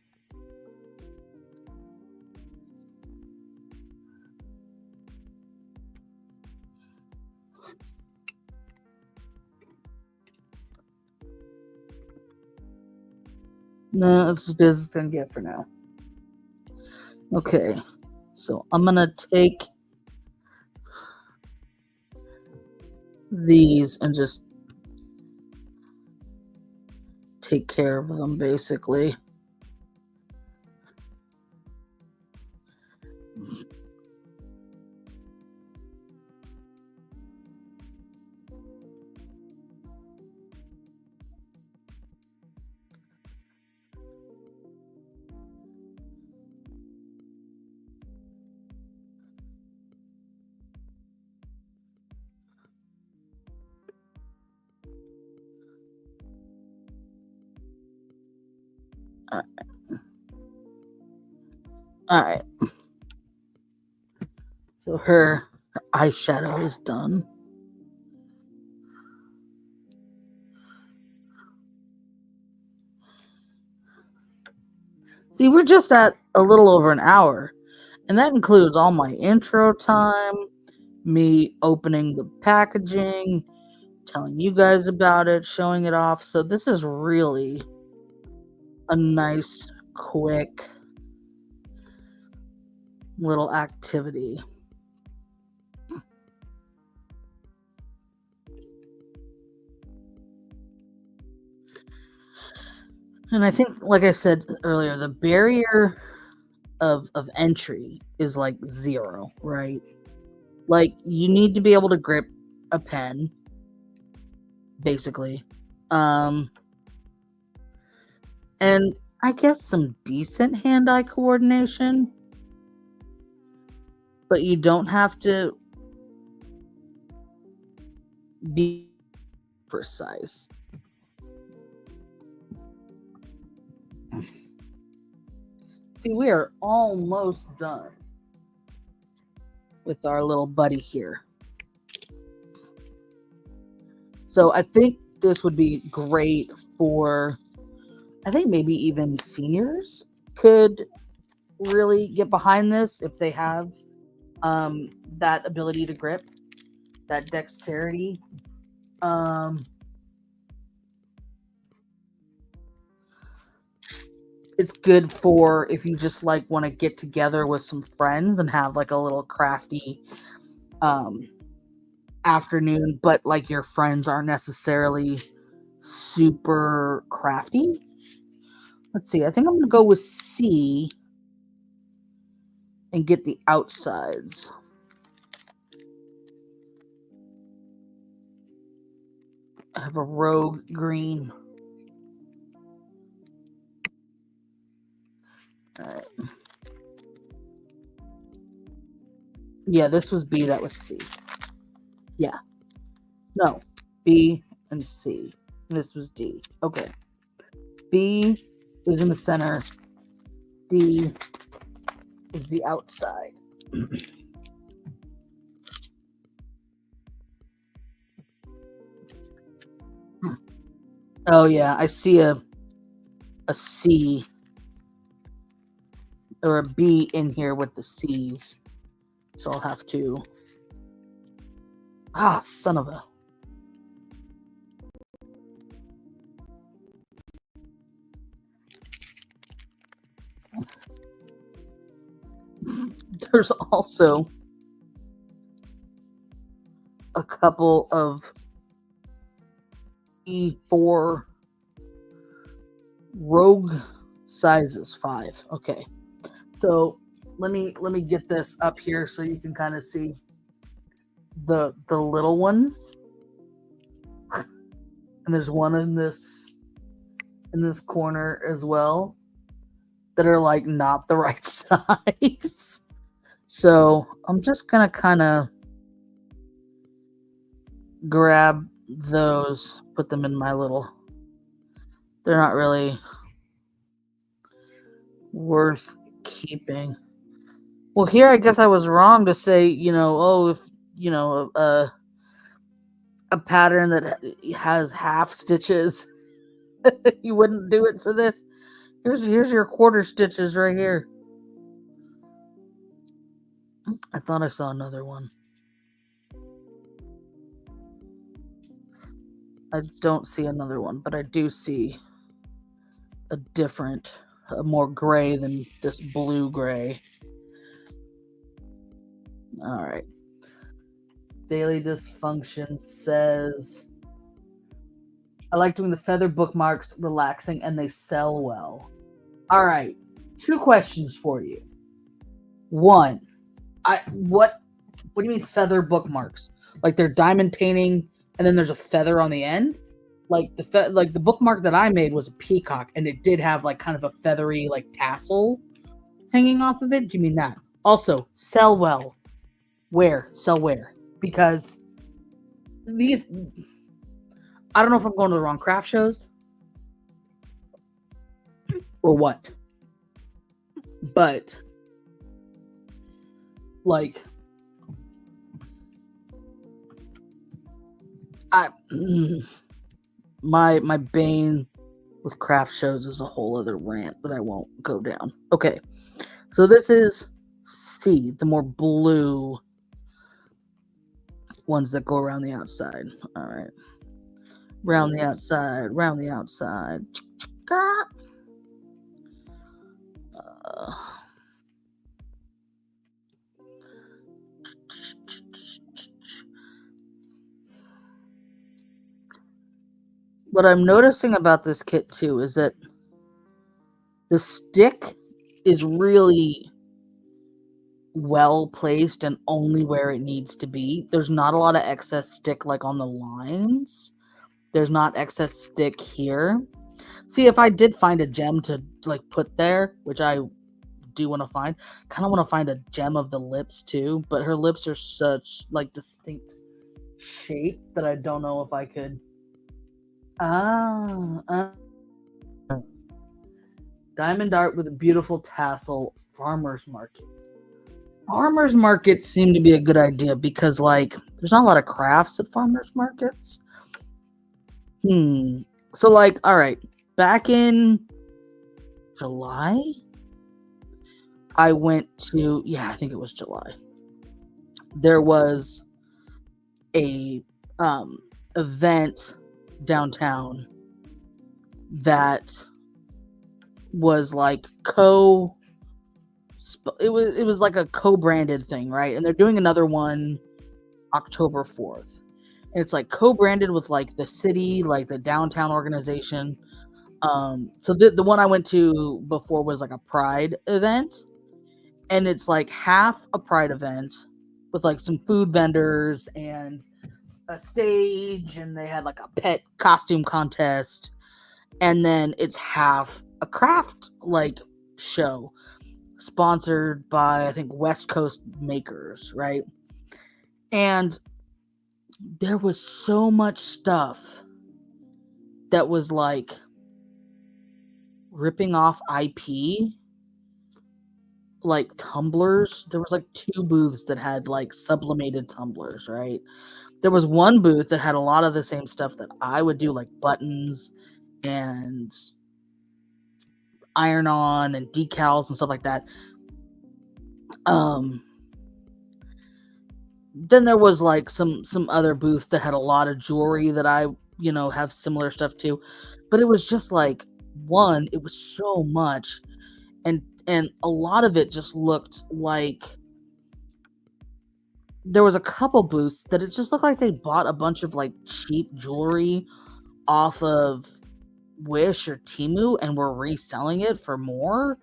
No, that's as good as it's gonna get for now. Okay, so I'm gonna take these and just take care of them, basically. All right. So her eyeshadow is done. See, we're just at a little over an hour, and that includes all my intro time, me opening the packaging, telling you guys about it, showing it off. So this is really a nice, quick little activity. And I think, like I said earlier, the barrier of entry is like 0, right? Like, you need to be able to grip a pen, basically. And I guess some decent hand-eye coordination, but you don't have to be precise. See, we are almost done with our little buddy here. So I think this would be great for, I think maybe even seniors could really get behind this if they have that ability to grip, that dexterity. It's good for if you just like want to get together with some friends and have like a little crafty afternoon, but like your friends aren't necessarily super crafty. Let's see. I think I'm gonna go with C and get the outsides. I have a rogue green. All right. Yeah, this was B. That was C. Yeah. No. B and C. This was D. Okay. B is in the center. D is the outside. Oh yeah, I see a C or a B in here with the C's. So I'll have to. Son of a. There's also a couple of E4 rogue sizes 5. Okay. So let me get this up here so you can kind of see the little ones. And there's one in this corner as well that are like not the right size. So I'm just gonna kind of grab those, put them in my little. They're not really worth keeping. Well, here I guess I was wrong to say, if a pattern that has half stitches, you wouldn't do it for this. Here's your quarter stitches right here. I thought I saw another one. I don't see another one, but I do see a more gray than this blue gray. All right. Daily Dysfunction says, I like doing the feather bookmarks, relaxing, and they sell well. All right, 2 questions for you. One, what do you mean feather bookmarks? Like they're diamond painting, and then there's a feather on the end? Like the bookmark that I made was a peacock, and it did have like kind of a feathery like tassel hanging off of it. Do you mean that? Also, sell well. Where? Sell where? Because these, I don't know if I'm going to the wrong craft shows or what, but like I my bane with craft shows is a whole other rant that I won't go down. Okay, so this is C, the more blue ones that go around the outside. All right, round the outside, round the outside. What I'm noticing about this kit too is that the stick is really well placed and only where it needs to be. There's not a lot of excess stick like on the lines. There's not excess stick here. See, if I did find a gem to like put there, which I do want to find, kind of want to find a gem of the lips too, but her lips are such like distinct shape that I don't know if I could. Diamond art with a beautiful tassel, farmer's market. Farmers markets seem to be a good idea because, like, there's not a lot of crafts at farmers markets. So, like, all right, back in July, I went to, I think it was July. There was a event downtown that was like it was like a co-branded thing, right? And they're doing another one October 4th. And it's like co-branded with like the city, like the downtown organization. So the one I went to before was like a pride event, and it's like half a pride event with like some food vendors and a stage, and they had like a pet costume contest, and then it's half a craft like show sponsored by I think West Coast Makers, right? And there was so much stuff that was like ripping off IP, like tumblers. There was like 2 booths that had like sublimated tumblers, right? There was one booth that had a lot of the same stuff that I would do, like buttons and iron-on and decals and stuff like that. Then there was like some other booths that had a lot of jewelry that I, have similar stuff to. But it was just like, one, it was so much, and a lot of it just looked like there was a couple booths that it just looked like they bought a bunch of like cheap jewelry off of Wish or Temu and were reselling it for more.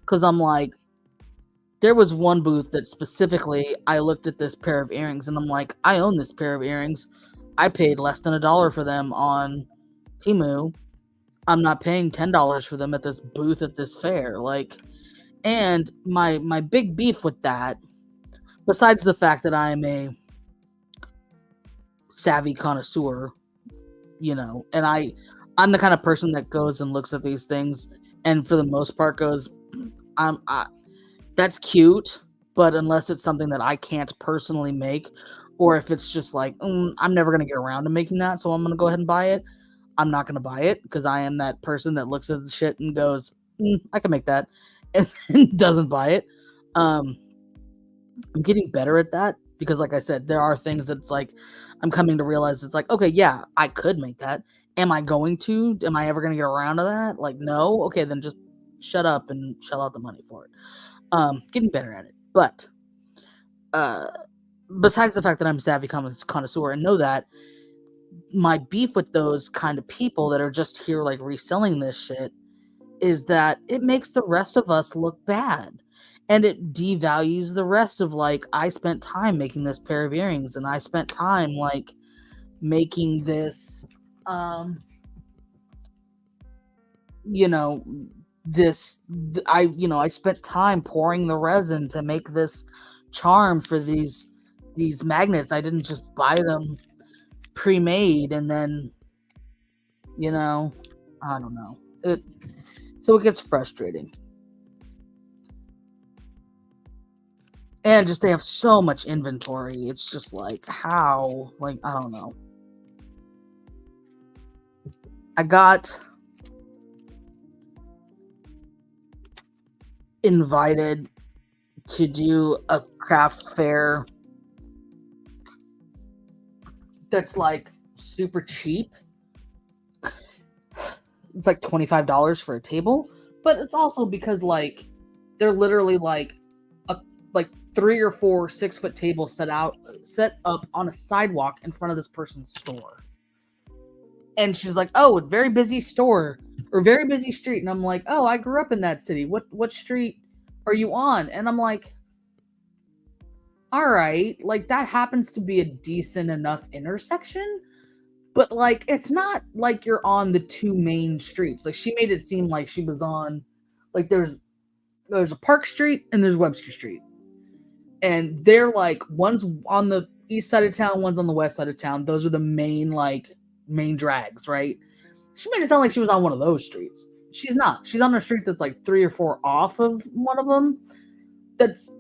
Because I'm like, there was one booth that specifically I looked at this pair of earrings and I'm like, I own this pair of earrings. I paid less than $1 for them on Temu. I'm not paying $10 for them at this booth at this fair. Like, and my big beef with that, besides the fact that I am a savvy connoisseur, and I'm the kind of person that goes and looks at these things and for the most part goes, that's cute, but unless it's something that I can't personally make, or if it's just like, I'm never going to get around to making that, so I'm going to go ahead and buy it, I'm not going to buy it, because I am that person that looks at the shit and goes, I can make that, and doesn't buy it. I'm getting better at that, because like I said, there are things that's like, I'm coming to realize it's like, okay, yeah, I could make that. Am I going to? Am I ever going to get around to that? Like, no? Okay, then just shut up and shell out the money for it. Getting better at it. But besides the fact that I'm a savvy connoisseur and know that, my beef with those kind of people that are just here like reselling this shit is that it makes the rest of us look bad. And it devalues the rest of, like, I spent time making this pair of earrings, and I spent time like making this you know I spent time pouring the resin to make this charm for these magnets. I didn't just buy them pre-made and then I don't know. So it gets frustrating. And just they have so much inventory. It's just like, how? Like, I don't know. I got invited to do a craft fair that's like super cheap. It's like $25 for a table, but it's also because like they're literally like 3 or 4 6-foot tables set up on a sidewalk in front of this person's store. And she's like, "Oh, a very busy store or very busy street." And I'm like, "Oh, I grew up in that city. What street are you on?" And I'm like, "All right, like that happens to be a decent enough intersection, but like it's not like you're on the 2 main streets." Like she made it seem like she was on like there's a Park Street and there's Webster Street. And they're like, one's on the east side of town, one's on the west side of town. Those are the main drags, right? She made it sound like she was on one of those streets. She's not. She's on a street that's like 3 or 4 off of one of them. That's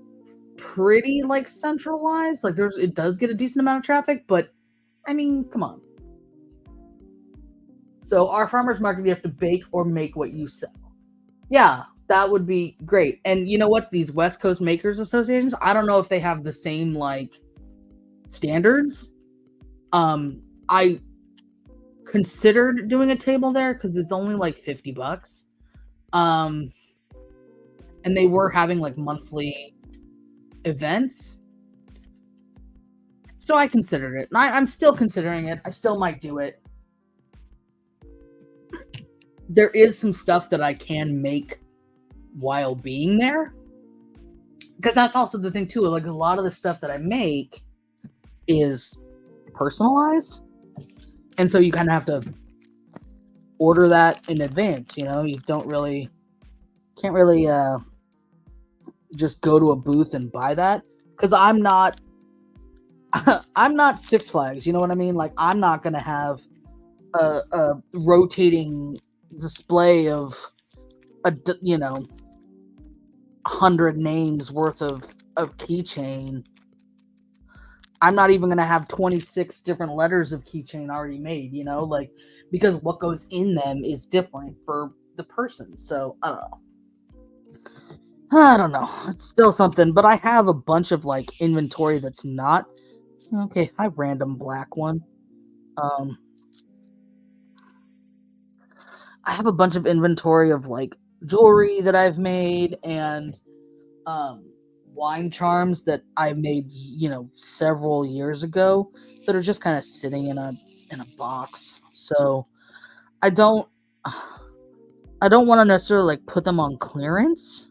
pretty like centralized. Like it does get a decent amount of traffic, but I mean, come on. So our farmers market, you have to bake or make what you sell. Yeah, that would be great. And you know what? These West Coast Makers Associations, I don't know if they have the same like standards. I considered doing a table there because it's only like $50. And they were having like monthly events. So I considered it. And I'm still considering it. I still might do it. There is some stuff that I can make while being there. Because that's also the thing too. Like a lot of the stuff that I make is personalized. And so you kind of have to order that in advance, you can't really just go to a booth and buy that. Because I'm not Six Flags, you know what I mean? Like I'm not going to have a rotating display of 100 names worth of keychain. I'm not even going to have 26 different letters of keychain already made, because what goes in them is different for the person. So I don't know. It's still something, but I have a bunch of like inventory that's not okay. Hi, random black one. I have a bunch of inventory of like jewelry that I've made and wine charms that I made, several years ago that are just kind of sitting in a box. So I don't want to necessarily like put them on clearance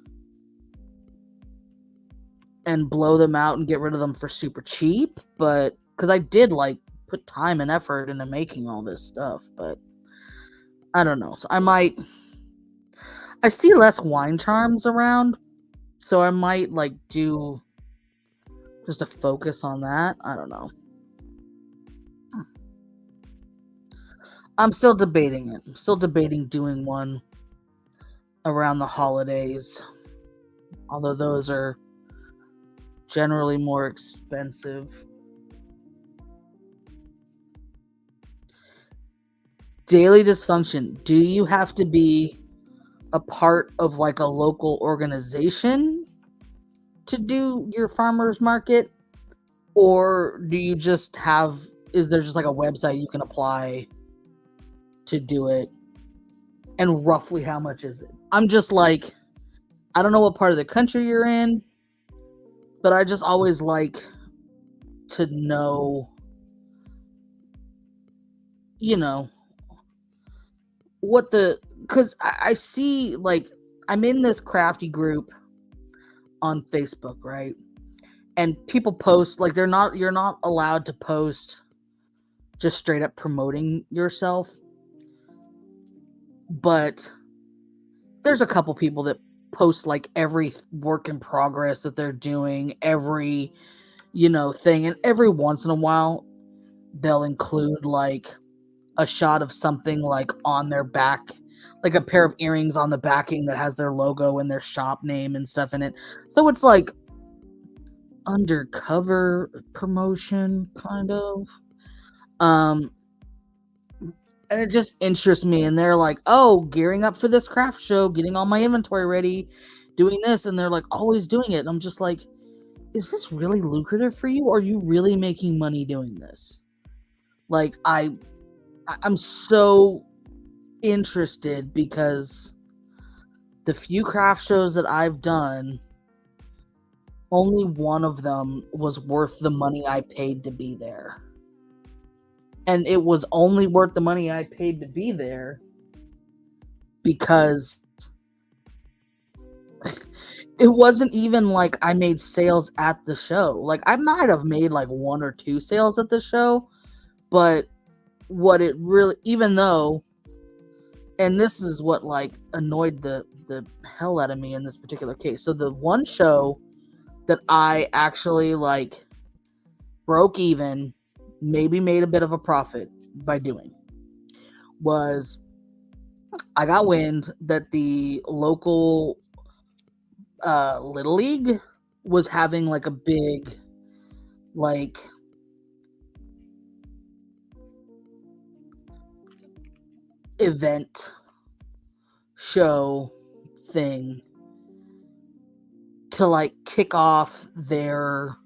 and blow them out and get rid of them for super cheap, but because I did like put time and effort into making all this stuff, but I don't know. So I see less wine charms around, so I might like do just a focus on that. I don't know. I'm still debating it. I'm still debating doing one around the holidays, although those are generally more expensive. Daily dysfunction. Do you have to be a part of like a local organization to do your farmers market, or do you just is there just like a website you can apply to do it, and roughly how much is it? I'm just like, I don't know what part of the country you're in, but I just always like to know you know, what the, because I see, like, I'm in this crafty group on Facebook, right? And people post, like, you're not allowed to post just straight up promoting yourself, but there's a couple people that post like every work in progress that they're doing, every, thing, and every once in a while they'll include like a shot of something like on their back, like a pair of earrings on the backing that has their logo and their shop name and stuff in it. So it's like undercover promotion kind of. Um and it just interests me, and they're like, "Oh, gearing up for this craft show, getting all my inventory ready, doing this," and they're like always doing it. And I'm just like, "Is this really lucrative for you? Or are you really making money doing this?" Like I'm so interested because the few craft shows that I've done, only one of them was worth the money I paid to be there. And it was only worth the money I paid to be there because it wasn't even like I made sales at the show. Like, I might have made like one or two sales at the show, but what it really, even though, and this is what like annoyed the hell out of me in this particular case. So the one show that I actually like broke even, maybe made a bit of a profit by doing, was I got wind that the local Little League was having like a big, like, event show thing to like kick off their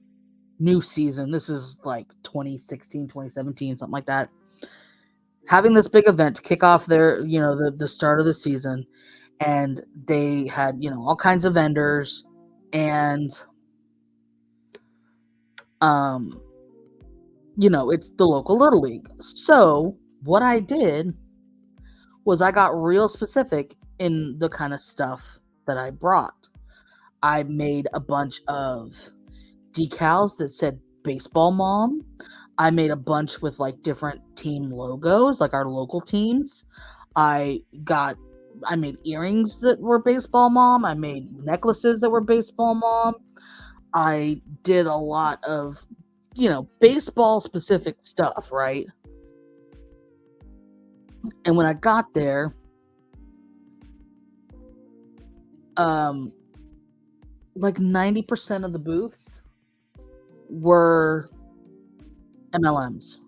new season. This is like 2016, 2017, something like that. Having this big event to kick off their, the start of the season. And they had, all kinds of vendors, and um it's the local Little League. So what I did was I got real specific in the kind of stuff that I brought. I made a bunch of decals that said baseball mom. I made a bunch with like different team logos, like our local teams. I made earrings that were baseball mom. I made necklaces that were baseball mom. I did a lot of, baseball specific stuff, right? And when I got there, like 90% of the booths were MLMs.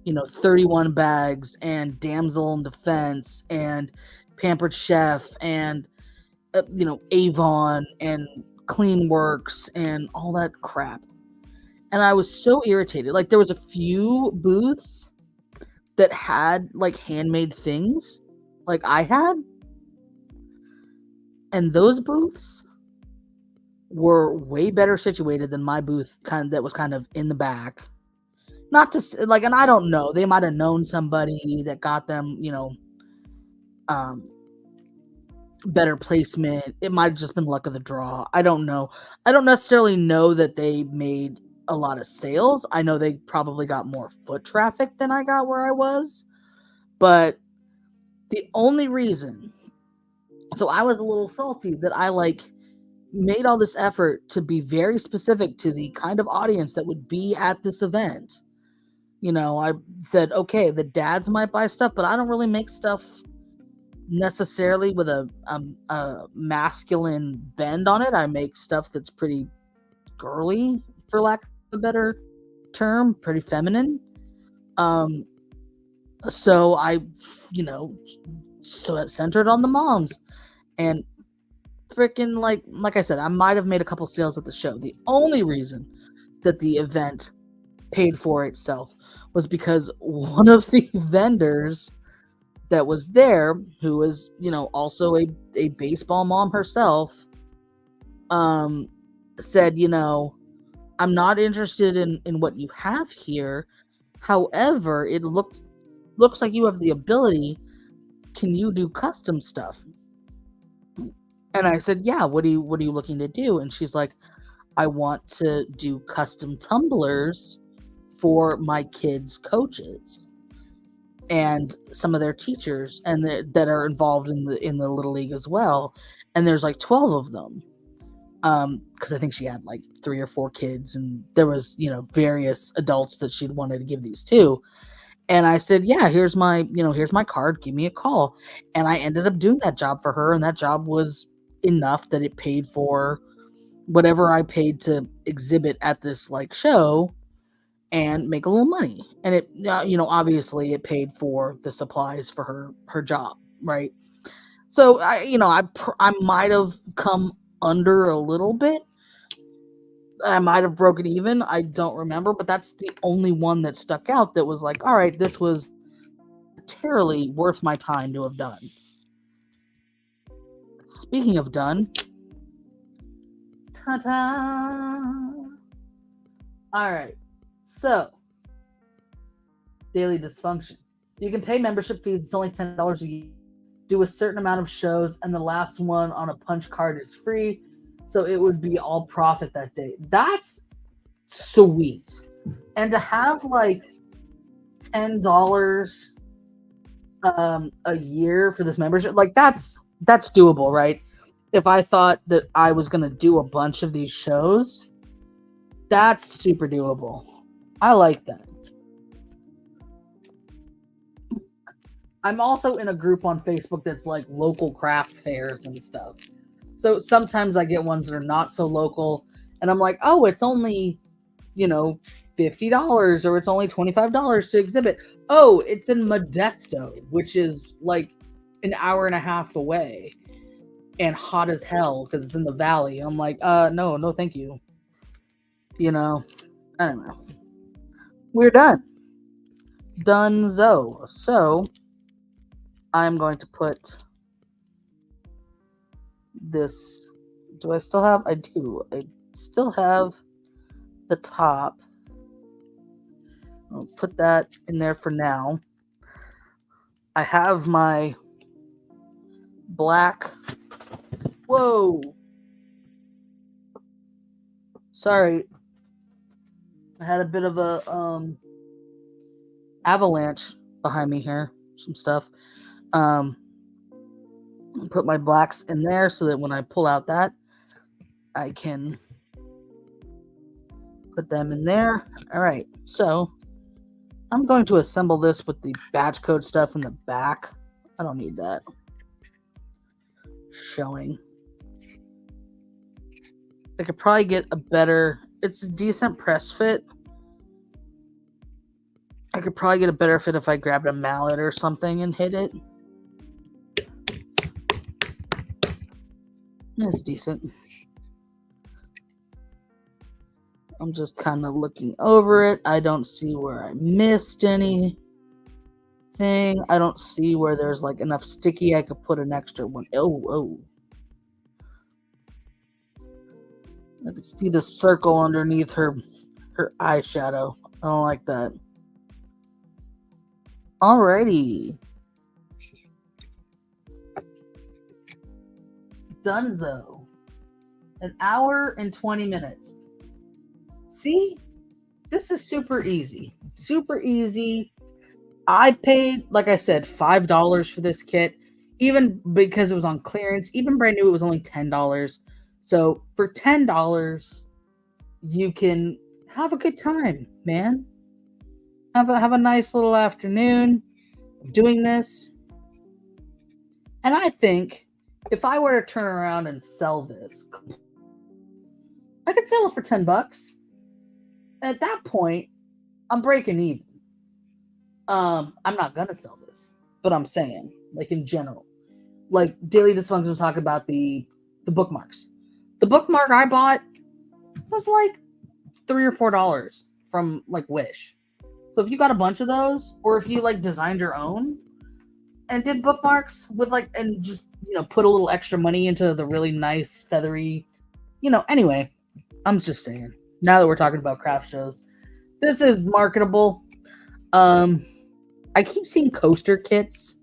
31 bags and Damsel in Defense and Pampered Chef and Avon and Cleanworks and all that crap. And I was so irritated. Like, there was a few booths that had like handmade things like I had, and those booths were way better situated than my booth, that was kind of in the back. Not to like, and I don't know, they might have known somebody that got them, better placement. It might have just been luck of the draw. I don't know. I don't necessarily know that they made a lot of sales. I know they probably got more foot traffic than I got where I was. But the only reason, so I was a little salty that I like made all this effort to be very specific to the kind of audience that would be at this event. I said, okay, the dads might buy stuff, but I don't really make stuff necessarily with a masculine bend on it. I make stuff that's pretty girly, for lack of a better term, pretty feminine. So I, so it centered on the moms, and freaking like I said, I might have made a couple sales at the show. The only reason that the event paid for itself was because one of the vendors that was there, who was, also a baseball mom herself, said, I'm not interested in what you have here. However, it looked looks like you have the ability. Can you do custom stuff? And I said, yeah, what are you looking to do? And she's like, I want to do custom tumblers for my kids' coaches and some of their teachers and that are involved in the little league as well. And there's like 12 of them. Because I think she had like 3 or 4 kids, and there was, various adults that she'd wanted to give these to. And I said, yeah, here's my card, give me a call. And I ended up doing that job for her, and that job was enough that it paid for whatever I paid to exhibit at this like show and make a little money. And it, obviously it paid for the supplies for her job, right? So I might have come under a little bit. I might have broken even. I don't remember, but that's the only one that stuck out that was like, all right, this was terribly worth my time to have done. Speaking of done, ta-da! All right, so daily dysfunction. You can pay membership fees. It's only $10 a year. Do a certain amount of shows, and the last one on a punch card is free. So it would be all profit that day. That's sweet. And to have like $10 a year for this membership, like that's doable, right? If I thought that I was going to do a bunch of these shows, that's super doable. I like that. I'm also in a group on Facebook that's like local craft fairs and stuff. So sometimes I get ones that are not so local, and I'm like, oh, it's only, $50 or it's only $25 to exhibit. Oh, it's in Modesto, which is like an hour and a half away and hot as hell because it's in the valley. I'm like, no, thank you. I don't know. We're done. Donezo. So I'm going to put this. Do I still have? I do. I still have the top. I'll put that in there for now. I have my black. Whoa. Sorry. I had a bit of a avalanche behind me here. Some stuff. Put my blacks in there so that when I pull out that, I can put them in there. All right, so I'm going to assemble this with the batch code stuff in the back. I don't need that showing. I could probably get a better, it's a decent press fit. I could probably get a better fit if I grabbed a mallet or something and hit it. It's decent. I'm just kind of looking over it. I don't see where I missed anything. I don't see where there's like enough sticky I could put an extra one. Oh. I could see the circle underneath her eyeshadow. I don't like that. Alrighty. Dunzo. 1 hour and 20 minutes. See? This is super easy. Super easy. I paid, like I said, $5 for this kit. Even because it was on clearance. Even brand new, it was only $10. So for $10, you can have a good time, man. Have a nice little afternoon doing this. And I think if I were to turn around and sell this, I could sell it for $10. And at that point, I'm breaking even. I'm not gonna sell this, but I'm saying, like in general, like Daily Dysfunction was talking about the bookmarks. The bookmark I bought was like $3 or $4 from like Wish. So if you got a bunch of those, or if you like designed your own and did bookmarks with like, and just, put a little extra money into the really nice feathery, anyway, I'm just saying, now that we're talking about craft shows, this is marketable. I keep seeing coaster kits,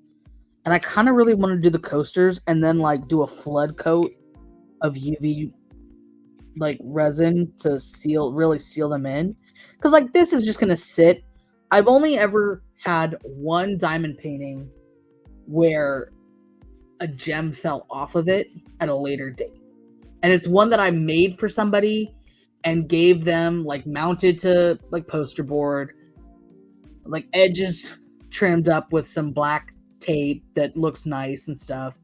and I kind of really want to do the coasters and then like do a flood coat of UV like resin to really seal them in. Because like this is just gonna sit. I've only ever had one diamond painting where a gem fell off of it at a later date. And it's one that I made for somebody and gave them like mounted to like poster board, like edges trimmed up with some black tape that looks nice and stuff.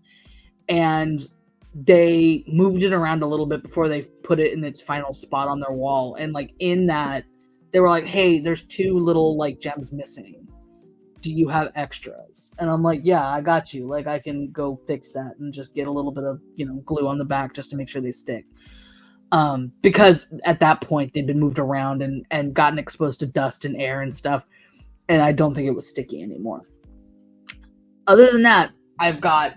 And they moved it around a little bit before they put it in its final spot on their wall. And like in that, they were like, hey, there's 2 little like gems missing. Do you have extras? And I'm like, yeah, I got you. Like I can go fix that and just get a little bit of, glue on the back just to make sure they stick. Because at that point they'd been moved around and gotten exposed to dust and air and stuff. And I don't think it was sticky anymore. Other than that, I've got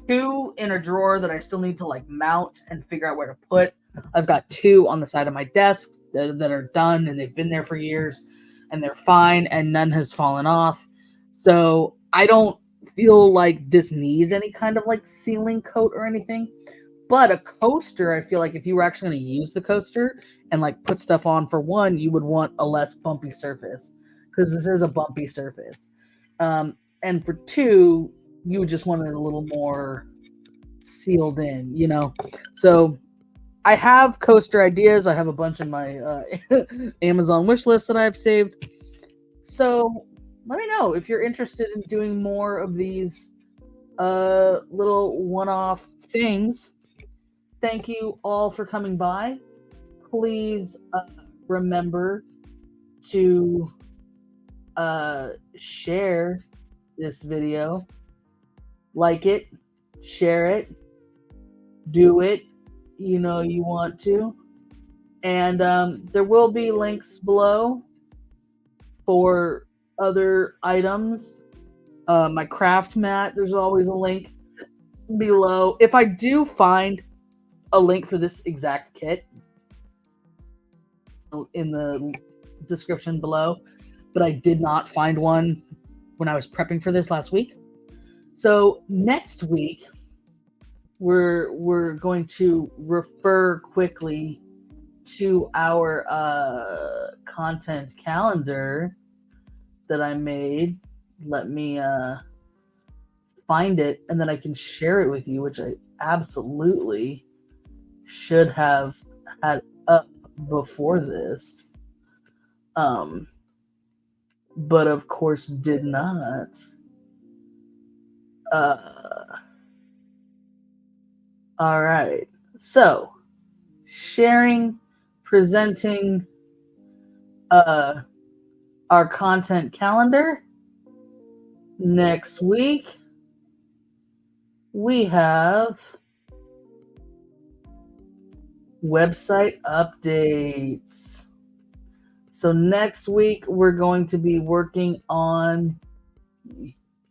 2 in a drawer that I still need to like mount and figure out where to put. I've got 2 on the side of my desk that are done and they've been there for years and they're fine and none has fallen off. So I don't feel like this needs any kind of like sealing coat or anything. But a coaster, I feel like if you were actually going to use the coaster and like put stuff on, for one, you would want a less bumpy surface because this is a bumpy surface. And for 2, you would just want it a little more sealed in. So I have coaster ideas. I have a bunch in my Amazon wish list that I've saved. So let me know if you're interested in doing more of these little one-off things. Thank you all for coming by. Please remember to share this video, like it, share it, do it, you want to. And there will be links below for other items. My craft mat, there's always a link below. If I do find a link for this exact kit in the description below, but I did not find one when I was prepping for this last week. So next week we're going to refer quickly to our content calendar that I made. Let me find it and then I can share it with you, which I absolutely should have had up before this, but of course did not. All right, so sharing, presenting our content calendar. Next week we have website updates. So next week we're going to be working on,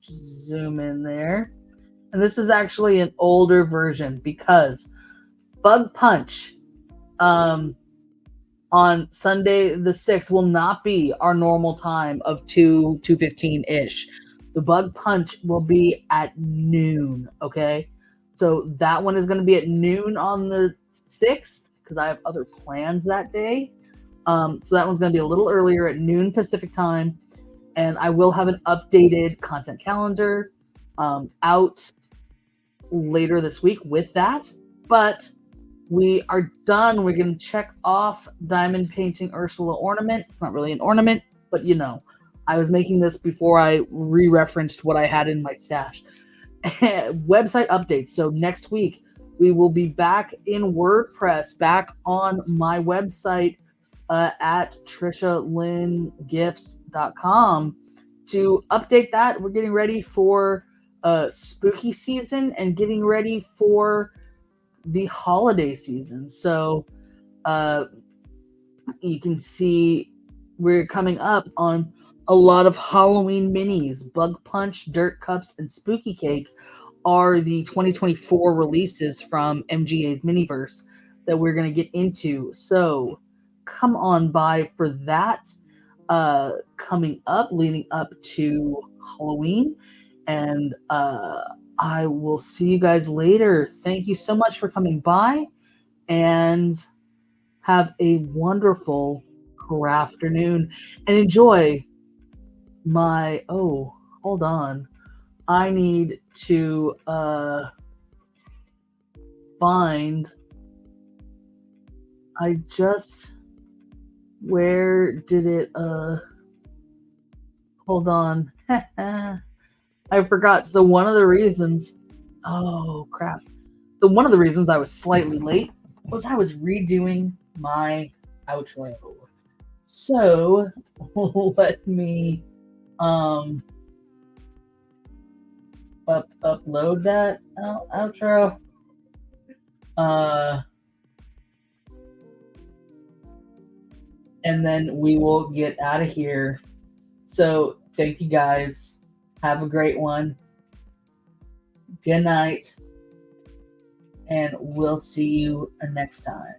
zoom in there, and this is actually an older version because Bug Punch on Sunday the 6th will not be our normal time of 2:15-ish. The Bug Punch will be at noon, okay? So that one is going to be at noon on the 6th because I have other plans that day. So that one's going to be a little earlier at noon Pacific time. And I will have an updated content calendar out later this week with that. But we are done. We're going to check off Diamond Painting Ursula ornament. It's not really an ornament, but I was making this before I re-referenced what I had in my stash. Website updates. So next week, we will be back in WordPress, back on my website at TrishaLynGifts.com to update that. We're getting ready for spooky season and getting ready for the holiday season. So you can see we're coming up on a lot of Halloween minis. Bug Punch, Dirt Cups, and Spooky Cake are the 2024 releases from MGA's Miniverse that we're going to get into. So come on by for that. coming up, leading up to Halloween. And I will see you guys later. Thank you so much for coming by, and have a wonderful afternoon, and enjoy my, oh, hold on. I need to find, I just, where did it, hold on. I forgot. So one of the reasons, oh crap. So one of the reasons I was slightly late was I was redoing my outro. So let me upload that outro. And then we will get out of here. So thank you guys. Have a great one. Good night. And we'll see you next time.